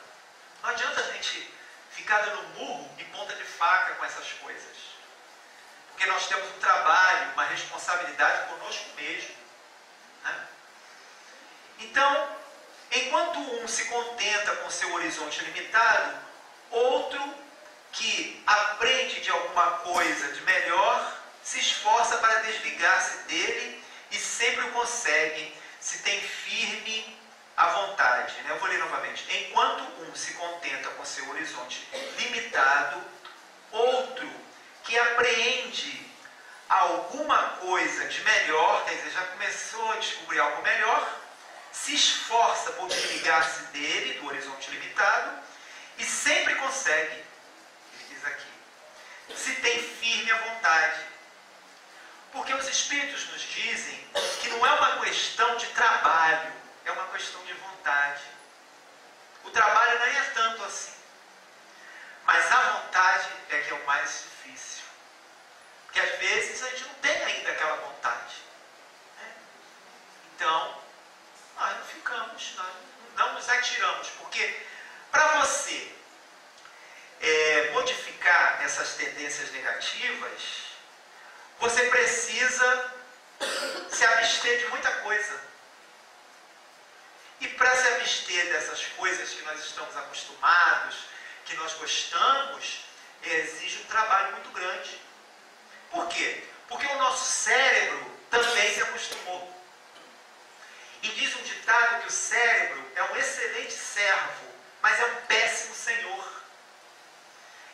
S1: Não adianta a gente ficar dando murro e ponta de faca com essas coisas. Porque nós temos um trabalho, uma responsabilidade conosco mesmo. Né? Então, Enquanto um se contenta com seu horizonte limitado, outro que aprende de alguma coisa de melhor se esforça para desligar-se dele e sempre o consegue, se tem firme a vontade. Eu vou ler novamente. Enquanto um se contenta com seu horizonte limitado, outro que apreende alguma coisa de melhor, quer dizer, já começou a descobrir algo melhor, se esforça por desligar-se dele, do horizonte limitado, e sempre consegue, ele diz aqui, se tem firme a vontade. Porque os Espíritos nos dizem que não é uma questão de trabalho, é uma questão de vontade. O trabalho nem é tanto assim, mas a vontade é que é o mais difícil. Porque às vezes a gente não tem ainda aquela vontade. Então, nós não ficamos, nós não nos atiramos, porque para você modificar essas tendências negativas, você precisa se abster de muita coisa. E para se abster dessas coisas que nós estamos acostumados, que nós gostamos, exige um trabalho muito grande. Por quê? Porque o nosso cérebro também se acostumou. E diz um ditado que o cérebro é um excelente servo, mas é um péssimo senhor.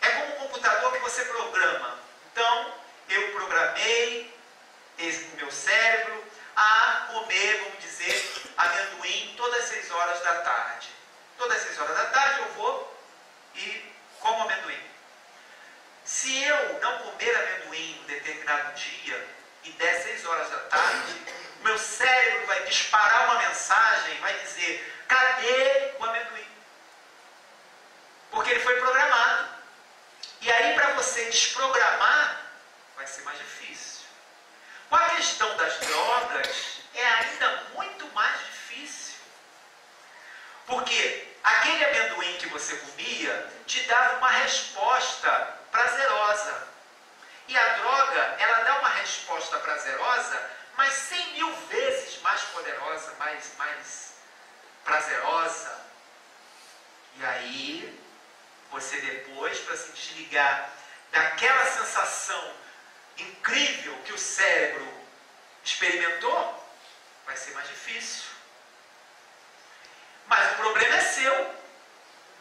S1: É como um computador que você programa. Então, eu programei o meu cérebro a comer, vamos dizer, amendoim todas as 6 horas da tarde. Todas as 6 horas da tarde eu vou e como amendoim. Se eu não comer amendoim em um determinado dia e der 6 horas da tarde, o meu cérebro vai disparar uma mensagem, vai dizer, cadê o amendoim? Porque ele foi programado. E aí, para você desprogramar, vai ser mais difícil. Com a questão das drogas, é ainda muito mais difícil. Porque aquele amendoim que você comia te dava uma resposta prazerosa. E a droga, ela dá uma resposta prazerosa, mas 100.000 vezes mais poderosa, mais prazerosa. E aí, você depois, para se desligar daquela sensação incrível que o cérebro experimentou, vai ser mais difícil. Mas o problema é seu,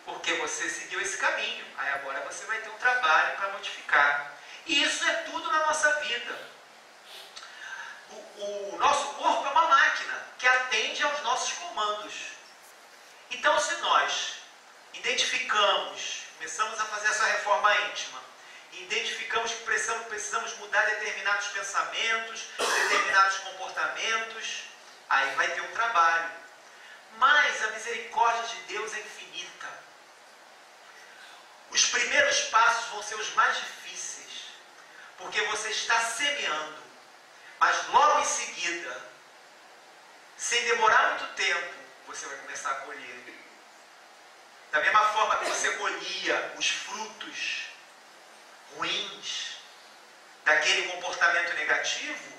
S1: porque você seguiu esse caminho. Aí agora você vai ter um trabalho para modificar. E isso é tudo na nossa vida. O nosso corpo é uma máquina que atende aos nossos comandos. Então, se nós identificamos, começamos a fazer essa reforma íntima, e identificamos que precisamos mudar determinados pensamentos, determinados comportamentos, aí vai ter um trabalho. Mas a misericórdia de Deus é infinita. Os primeiros passos vão ser os mais difíceis, porque você está semeando, mas logo em seguida, sem demorar muito tempo, você vai começar a colher. Da mesma forma que você colhia os frutos ruins daquele comportamento negativo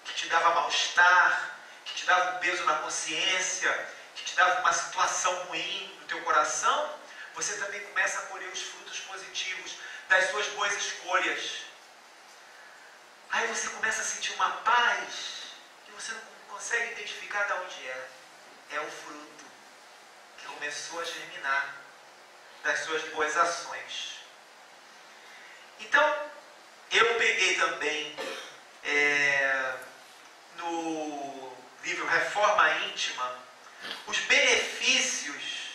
S1: que te dava mal-estar, que te dava um peso na consciência, que te dava uma situação ruim no teu coração, você também começa a colher os frutos positivos das suas boas escolhas. Aí você começa a sentir uma paz que você não consegue identificar de onde é. É o fruto que começou a germinar das suas boas ações. Então, eu peguei também no livro Reforma Íntima os benefícios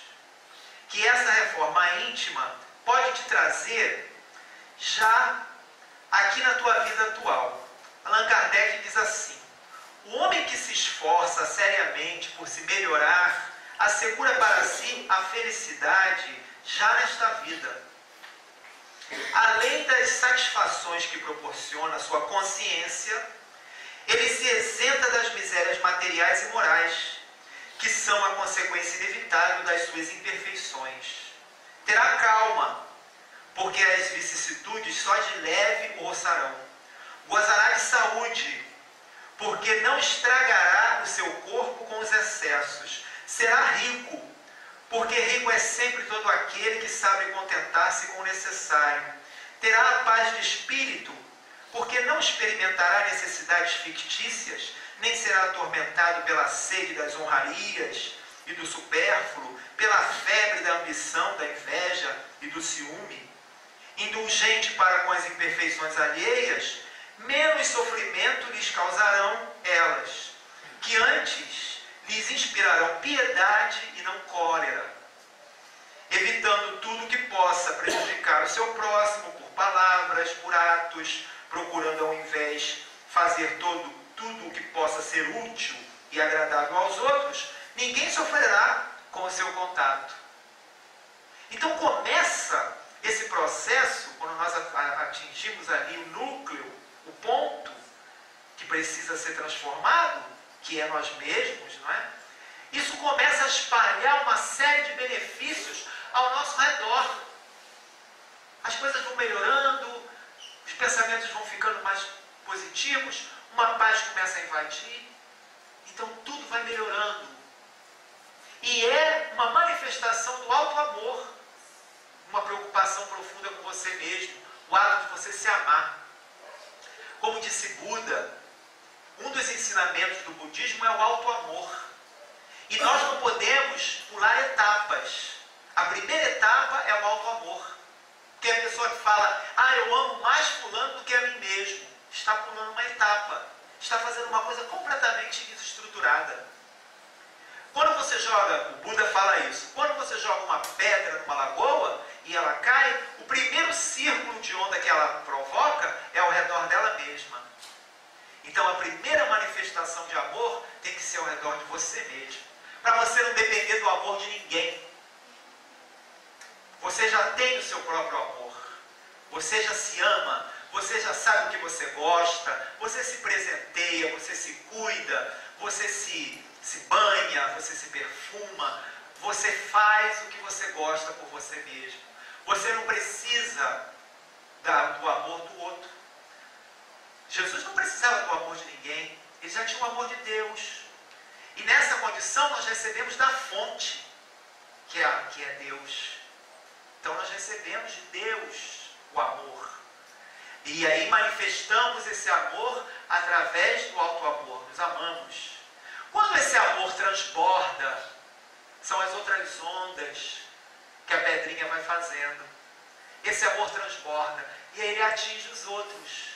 S1: que essa reforma íntima pode te trazer já aqui na tua vida atual. Allan Kardec diz assim: o homem que se esforça seriamente por se melhorar assegura para si a felicidade já nesta vida. Além das satisfações que proporciona a sua consciência, ele se isenta das misérias materiais e morais, que são a consequência inevitável das suas imperfeições. Terá calma, porque as vicissitudes só de leve o roçarão. Gozará de saúde, porque não estragará o seu corpo com os excessos. será rico, porque rico é sempre todo aquele que sabe contentar-se com o necessário. Terá a paz de espírito, porque não experimentará necessidades fictícias, nem será atormentado pela sede das honrarias e do supérfluo, pela febre da ambição, da inveja e do ciúme. Indulgente para com as imperfeições alheias, menos sofrimento lhes causarão elas, que antes lhes inspirarão piedade e não cólera, evitando tudo que possa prejudicar o seu próximo por palavras, por atos, procurando ao invés fazer tudo o que possa ser útil e agradável aos outros. Ninguém sofrerá com o seu contato. Então começa esse processo, quando nós atingimos ali o núcleo, o ponto que precisa ser transformado, que é nós mesmos, não é? Isso começa a espalhar uma série de benefícios ao nosso redor. As coisas vão melhorando, os pensamentos vão ficando mais positivos, uma paz começa a invadir, então tudo vai melhorando. E é uma manifestação do alto amor, uma preocupação profunda com você mesmo, o ato de você se amar. Como disse Buda, um dos ensinamentos do budismo é o alto amor. E nós não podemos pular etapas. A primeira etapa é o alto amor. Porque a pessoa que fala, eu amo mais fulano do que a mim mesmo, está pulando uma etapa. Está fazendo uma coisa completamente desestruturada. Quando você joga, o Buda fala isso, quando você joga uma pedra numa lagoa e ela cai, o primeiro círculo de onda que ela provoca é ao redor dela mesma. Então a primeira manifestação de amor tem que ser ao redor de você mesmo. Para você não depender do amor de ninguém. Você já tem o seu próprio amor. Você já se ama. Você já sabe o que você gosta. Você se presenteia. Você se cuida. Você se banha. Você se perfuma. Você faz o que você gosta por você mesmo. Você não precisa do amor do outro. Jesus não precisava do amor de ninguém. Ele já tinha o amor de Deus. E nessa condição nós recebemos da fonte, que é Deus. Então nós recebemos de Deus o amor. E aí manifestamos esse amor através do alto amor. Nos amamos. Quando esse amor transborda, são as outras ondas que a pedrinha vai fazendo. Esse amor transborda. E aí ele atinge os outros.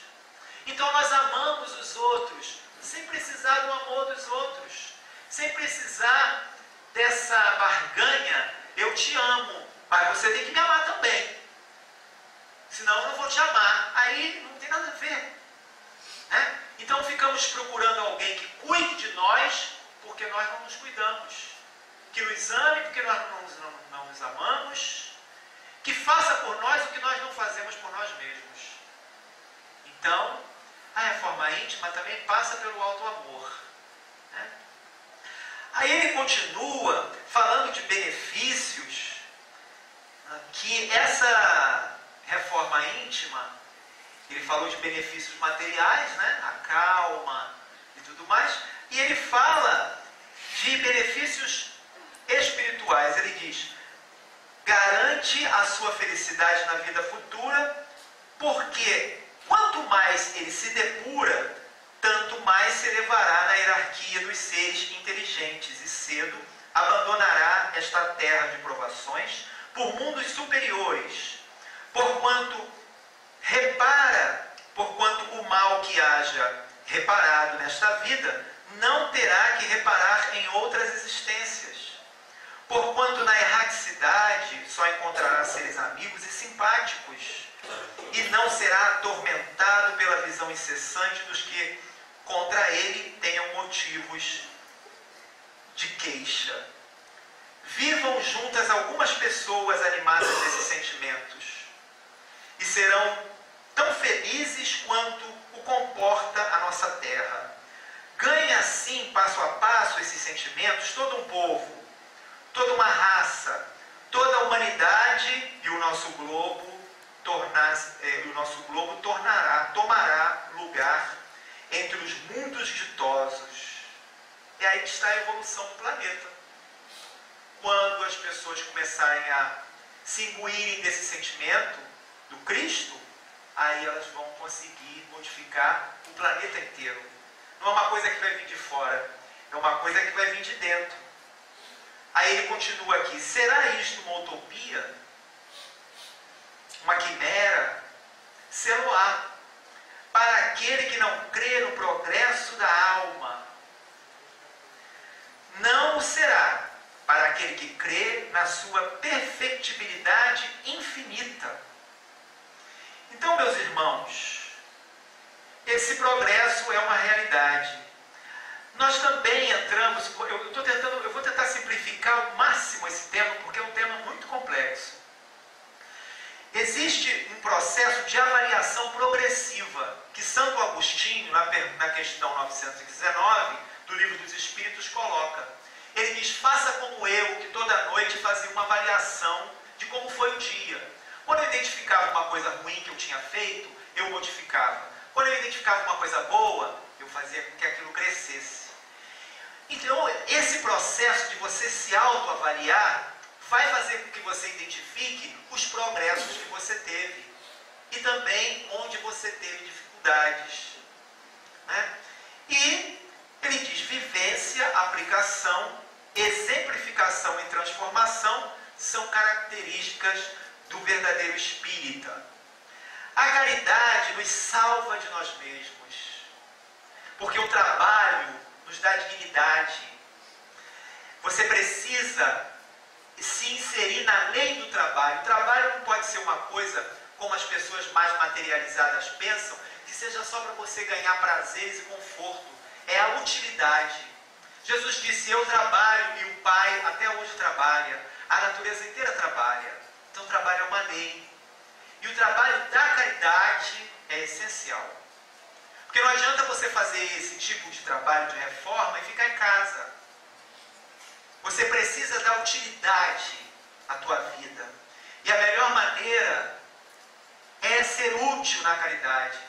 S1: Então nós amamos os outros sem precisar do amor dos outros. Sem precisar dessa barganha, eu te amo, mas você tem que me amar também. Senão eu não vou te amar. Aí não tem nada a ver. Né? Então ficamos procurando alguém que cuide de nós, porque nós não nos cuidamos. Que nos ame, porque nós não nos amamos. Que faça por nós o que nós não fazemos por nós mesmos. Então, a reforma íntima também passa pelo alto amor. Né? Aí ele continua falando de benefícios, que essa reforma íntima, ele falou de benefícios materiais, né? A calma e tudo mais, e ele fala de benefícios espirituais. Ele diz, garante a sua felicidade na vida futura, porque quanto mais ele se depura, tanto mais se elevará na hierarquia dos seres inteligentes e cedo abandonará esta terra de provações por mundos superiores, porquanto o mal que haja reparado nesta vida não terá que reparar em outras existências, porquanto na erraticidade só encontrará seres amigos e simpáticos, e não será atormentado pela visão incessante dos que contra ele tenham motivos de queixa. Vivam juntas algumas pessoas animadas desses sentimentos e serão tão felizes quanto o comporta a nossa terra. Ganha assim, passo a passo, esses sentimentos, todo um povo, toda uma raça, toda a humanidade, e o nosso globo tomará lugar entre os mundos ditosos. É aí que está a evolução do planeta. quando as pessoas começarem a se imbuírem desse sentimento do Cristo, aí elas vão conseguir modificar o planeta inteiro. Não é uma coisa que vai vir de fora, é uma coisa que vai vir de dentro. Aí ele continua aqui: será isto uma utopia? Uma quimera? Sê-lo-á para aquele que não crê no progresso da alma. Não o será para aquele que crê na sua perfectibilidade infinita. Então, meus irmãos, esse progresso é uma realidade. Nós também entramos, eu vou tentar simplificar ao máximo esse tema, porque é um tema muito complexo. Existe um processo de avaliação progressiva que Santo Agostinho, na questão 919 do Livro dos Espíritos, coloca. Ele diz: faça como eu, que toda noite fazia uma avaliação de como foi o dia. Quando eu identificava uma coisa ruim que eu tinha feito, eu modificava. Quando eu identificava uma coisa boa, eu fazia com que aquilo crescesse. Então, esse processo de você se autoavaliar vai fazer com que você identifique os progressos que você teve e também onde você teve dificuldades, né? E ele diz: vivência, aplicação, exemplificação e transformação são características do verdadeiro espírita. A caridade nos salva de nós mesmos, porque o trabalho nos dá dignidade. Você precisa se inserir na lei do trabalho. O trabalho não pode ser uma coisa, como as pessoas mais materializadas pensam, que seja só para você ganhar prazeres e conforto. É a utilidade. Jesus disse: eu trabalho e o Pai até hoje trabalha. A natureza inteira trabalha. Então o trabalho é uma lei. E o trabalho da caridade é essencial. Porque não adianta você fazer esse tipo de trabalho de reforma e ficar em casa. Você precisa dar utilidade à tua vida. E a melhor maneira é ser útil na caridade.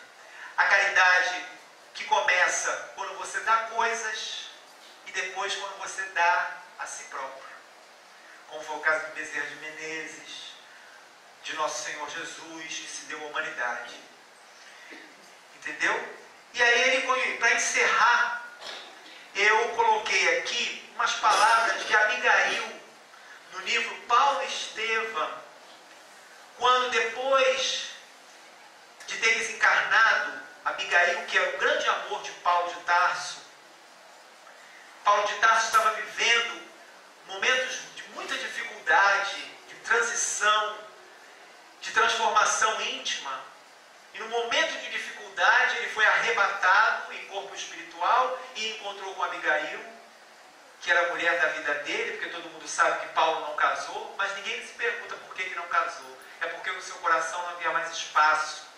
S1: A caridade que começa quando você dá coisas e depois quando você dá a si próprio. Como foi o caso de Bezerra de Menezes, de Nosso Senhor Jesus, que se deu à humanidade. Entendeu? E aí, para encerrar, eu coloquei aqui umas palavras de Abigail, no livro Paulo Estevam, quando depois de ter desencarnado, Abigail, que era o grande amor de Paulo de Tarso, Paulo de Tarso estava vivendo momentos de muita dificuldade, de transição, de transformação íntima, e no momento de dificuldade ele foi arrebatado em corpo espiritual e encontrou com Abigail, que era a mulher da vida dele, porque todo mundo sabe que Paulo não casou, mas ninguém se pergunta por que não casou. É porque no seu coração não havia mais espaço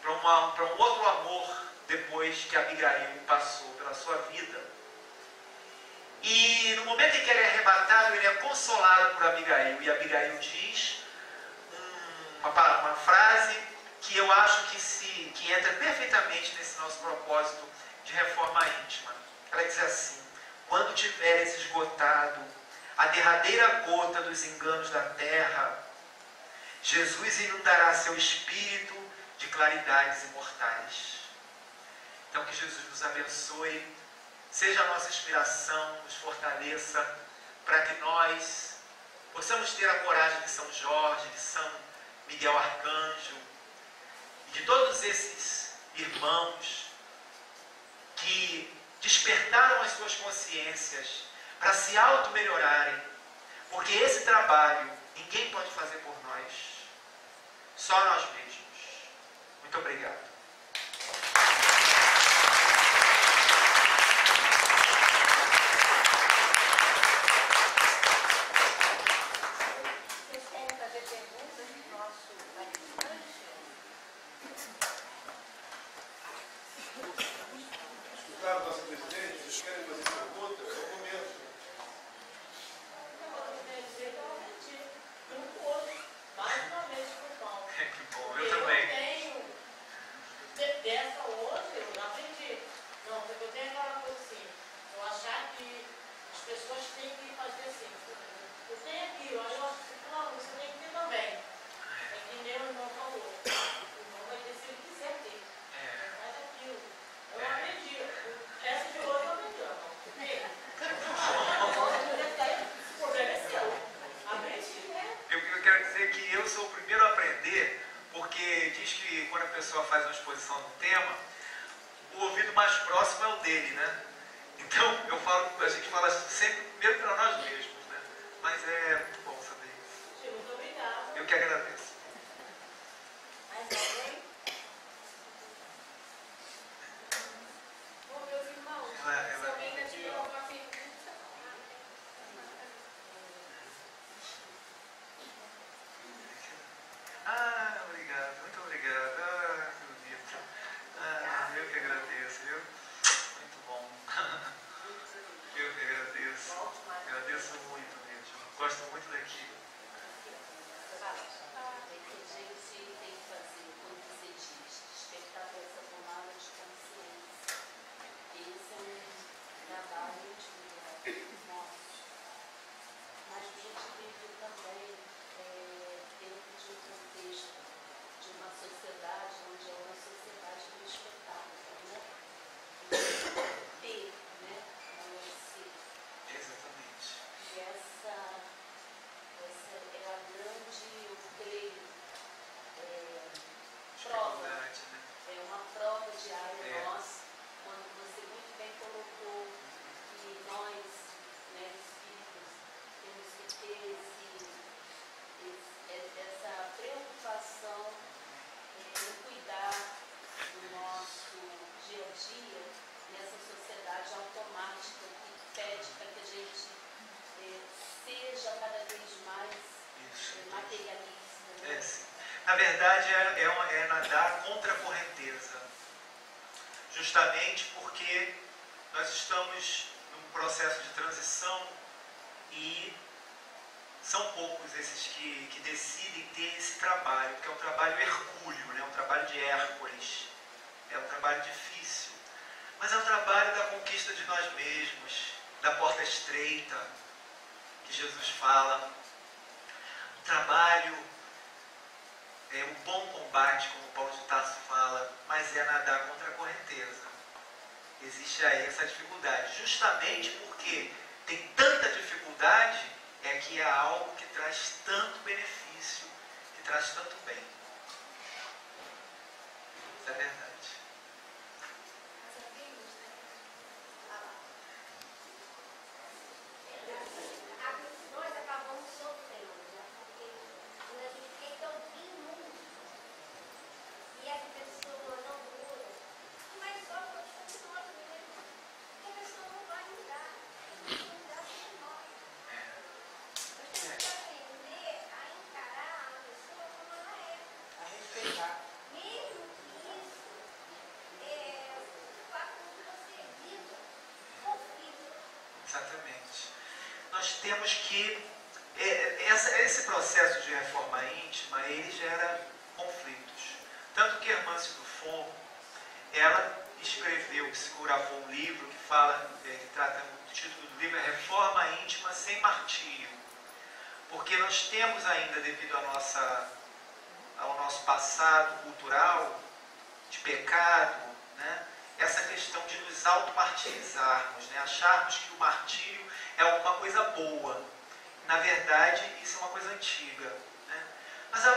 S1: para um outro amor depois que Abigail passou pela sua vida. E no momento em que ele é arrebatado, ele é consolado por Abigail, e Abigail diz uma frase que eu acho que entra perfeitamente nesse nosso propósito de reforma íntima. Ela diz assim: quando tiveres esgotado a derradeira gota dos enganos da terra, Jesus inundará seu espírito de claridades imortais. Então que Jesus nos abençoe, seja a nossa inspiração, nos fortaleça, para que nós possamos ter a coragem de São Jorge, de São Miguel Arcanjo, e de todos esses irmãos que despertaram as suas consciências para se auto-melhorarem, porque esse trabalho ninguém pode fazer por nós, só nós mesmos. Muito obrigado. diz que quando a pessoa faz uma exposição de um tema, o ouvido mais próximo é o dele, né? Então, a gente fala sempre primeiro para nós mesmos, né? Mas é muito bom saber isso.
S2: Muito obrigada.
S1: Eu que agradeço.
S2: Mais alguém? Bom, meus irmãos, se alguém ainda tiver alguma pergunta.
S1: Obrigado, muito obrigado. Que bonito. Eu que agradeço, viu? Muito bom. Eu que agradeço. Agradeço muito mesmo. Gosto muito daqui.
S3: O que a gente tem que fazer quando você diz despertar essa tomada de consciência? Esse é um trabalho de nosso. Mas a gente vive também dentro de um contexto de uma sociedade onde é uma sociedade do espetáculo, né? Ter, né? Não é ser.
S1: Exatamente.
S3: E essa é a grande, eu creio, prova.
S1: Né?
S3: É uma prova diária nossa, quando você muito bem colocou que nós, né, espíritos, temos que ter essa preocupação em cuidar do nosso dia a dia nessa sociedade automática que pede para que a gente seja cada vez mais materialista. Né?
S1: Sim. Na verdade, é nadar contra a correnteza. Justamente porque nós estamos num processo de transição e são poucos esses que decidem ter esse trabalho, que é um trabalho hercúleo, né? Um trabalho de Hércules. É um trabalho difícil. Mas é um trabalho da conquista de nós mesmos, da porta estreita, que Jesus fala. Um trabalho, o bom combate, como Paulo de Tarso fala, mas é nadar contra a correnteza. Existe aí essa dificuldade. Justamente porque tem tanta dificuldade, é que é algo que traz tanto benefício, que traz tanto bem. Isso é verdade.
S4: Nós acabamos sofrendo, né? Porque quando a gente fica tão imundo e essa pessoa não muda, mas só continua mesmo, porque a pessoa não vai mudar. A pessoa não mudar sem nós. Nós temos que aprender a encarar a pessoa como ela é.
S2: A respeitar.
S4: Mesmo que isso faça com que você viva conflito.
S1: Exatamente. Nós temos que... esse processo de reforma íntima, ele gera conflitos. Tanto que Hermance Dufont, ela escreveu, psicografou um livro que fala, que trata, o título do livro é Reforma Íntima Sem Martírio. Porque nós temos ainda, devido ao nosso passado cultural, de pecado, né? Essa questão de nos automartirizarmos, né? Acharmos que o martírio é alguma coisa boa. Na verdade, isso é uma coisa antiga. Né? Mas a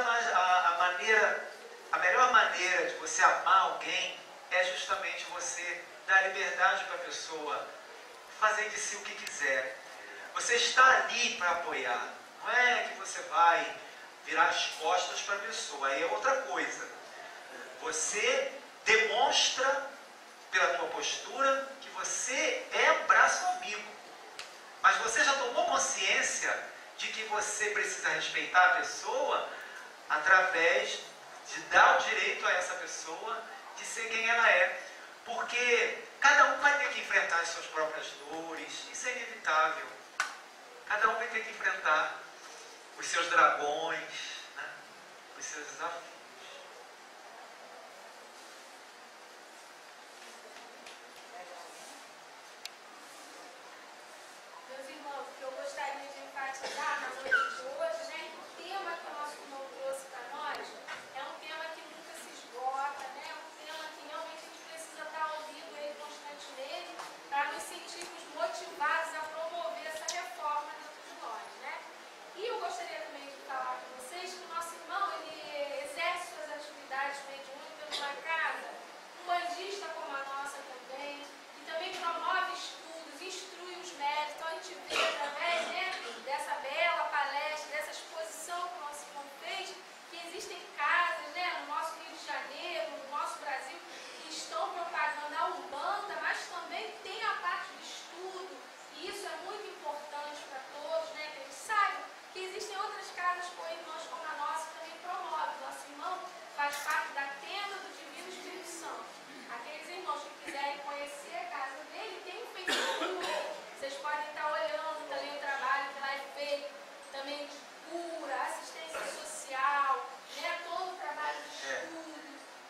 S1: melhor maneira de você amar alguém é justamente você dar liberdade para a pessoa fazer de si o que quiser. Você está ali para apoiar. Não é que você vai virar as costas para a pessoa. Aí é outra coisa. Você demonstra pela tua postura que você é um braço amigo. Mas você já tomou consciência de que você precisa respeitar a pessoa através de dar o direito a essa pessoa de ser quem ela é. Porque cada um vai ter que enfrentar as suas próprias dores, isso é inevitável. Cada um vai ter que enfrentar os seus dragões, né? Os seus desafios.
S4: Meus irmãos, o que eu gostaria de enfatizar na noite de hoje, né, o tema que o nosso irmão trouxe para nós é um tema que nunca se esgota, né, é um tema que realmente a gente precisa estar ouvindo ele constantemente para nos sentirmos motivados a promover essa reforma dentro de nós, né? E eu gostaria também de falar com vocês que o nosso irmão, ele exerce
S2: também de cura, assistência social, né? Todo o trabalho de estudo.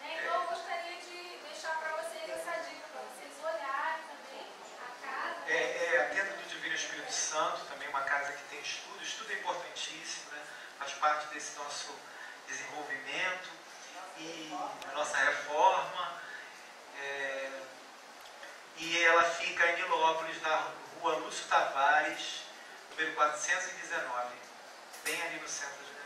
S2: Né? Então eu gostaria de deixar para vocês essa dica, para vocês olharem também a casa.
S1: A Tenda do Divino Espírito Santo, também uma casa que tem estudo. Estudo é importantíssimo, né? Faz parte desse nosso desenvolvimento e da nossa reforma. E ela fica em Nilópolis, na rua Lúcio Tavares, número 419, bem ali no centro de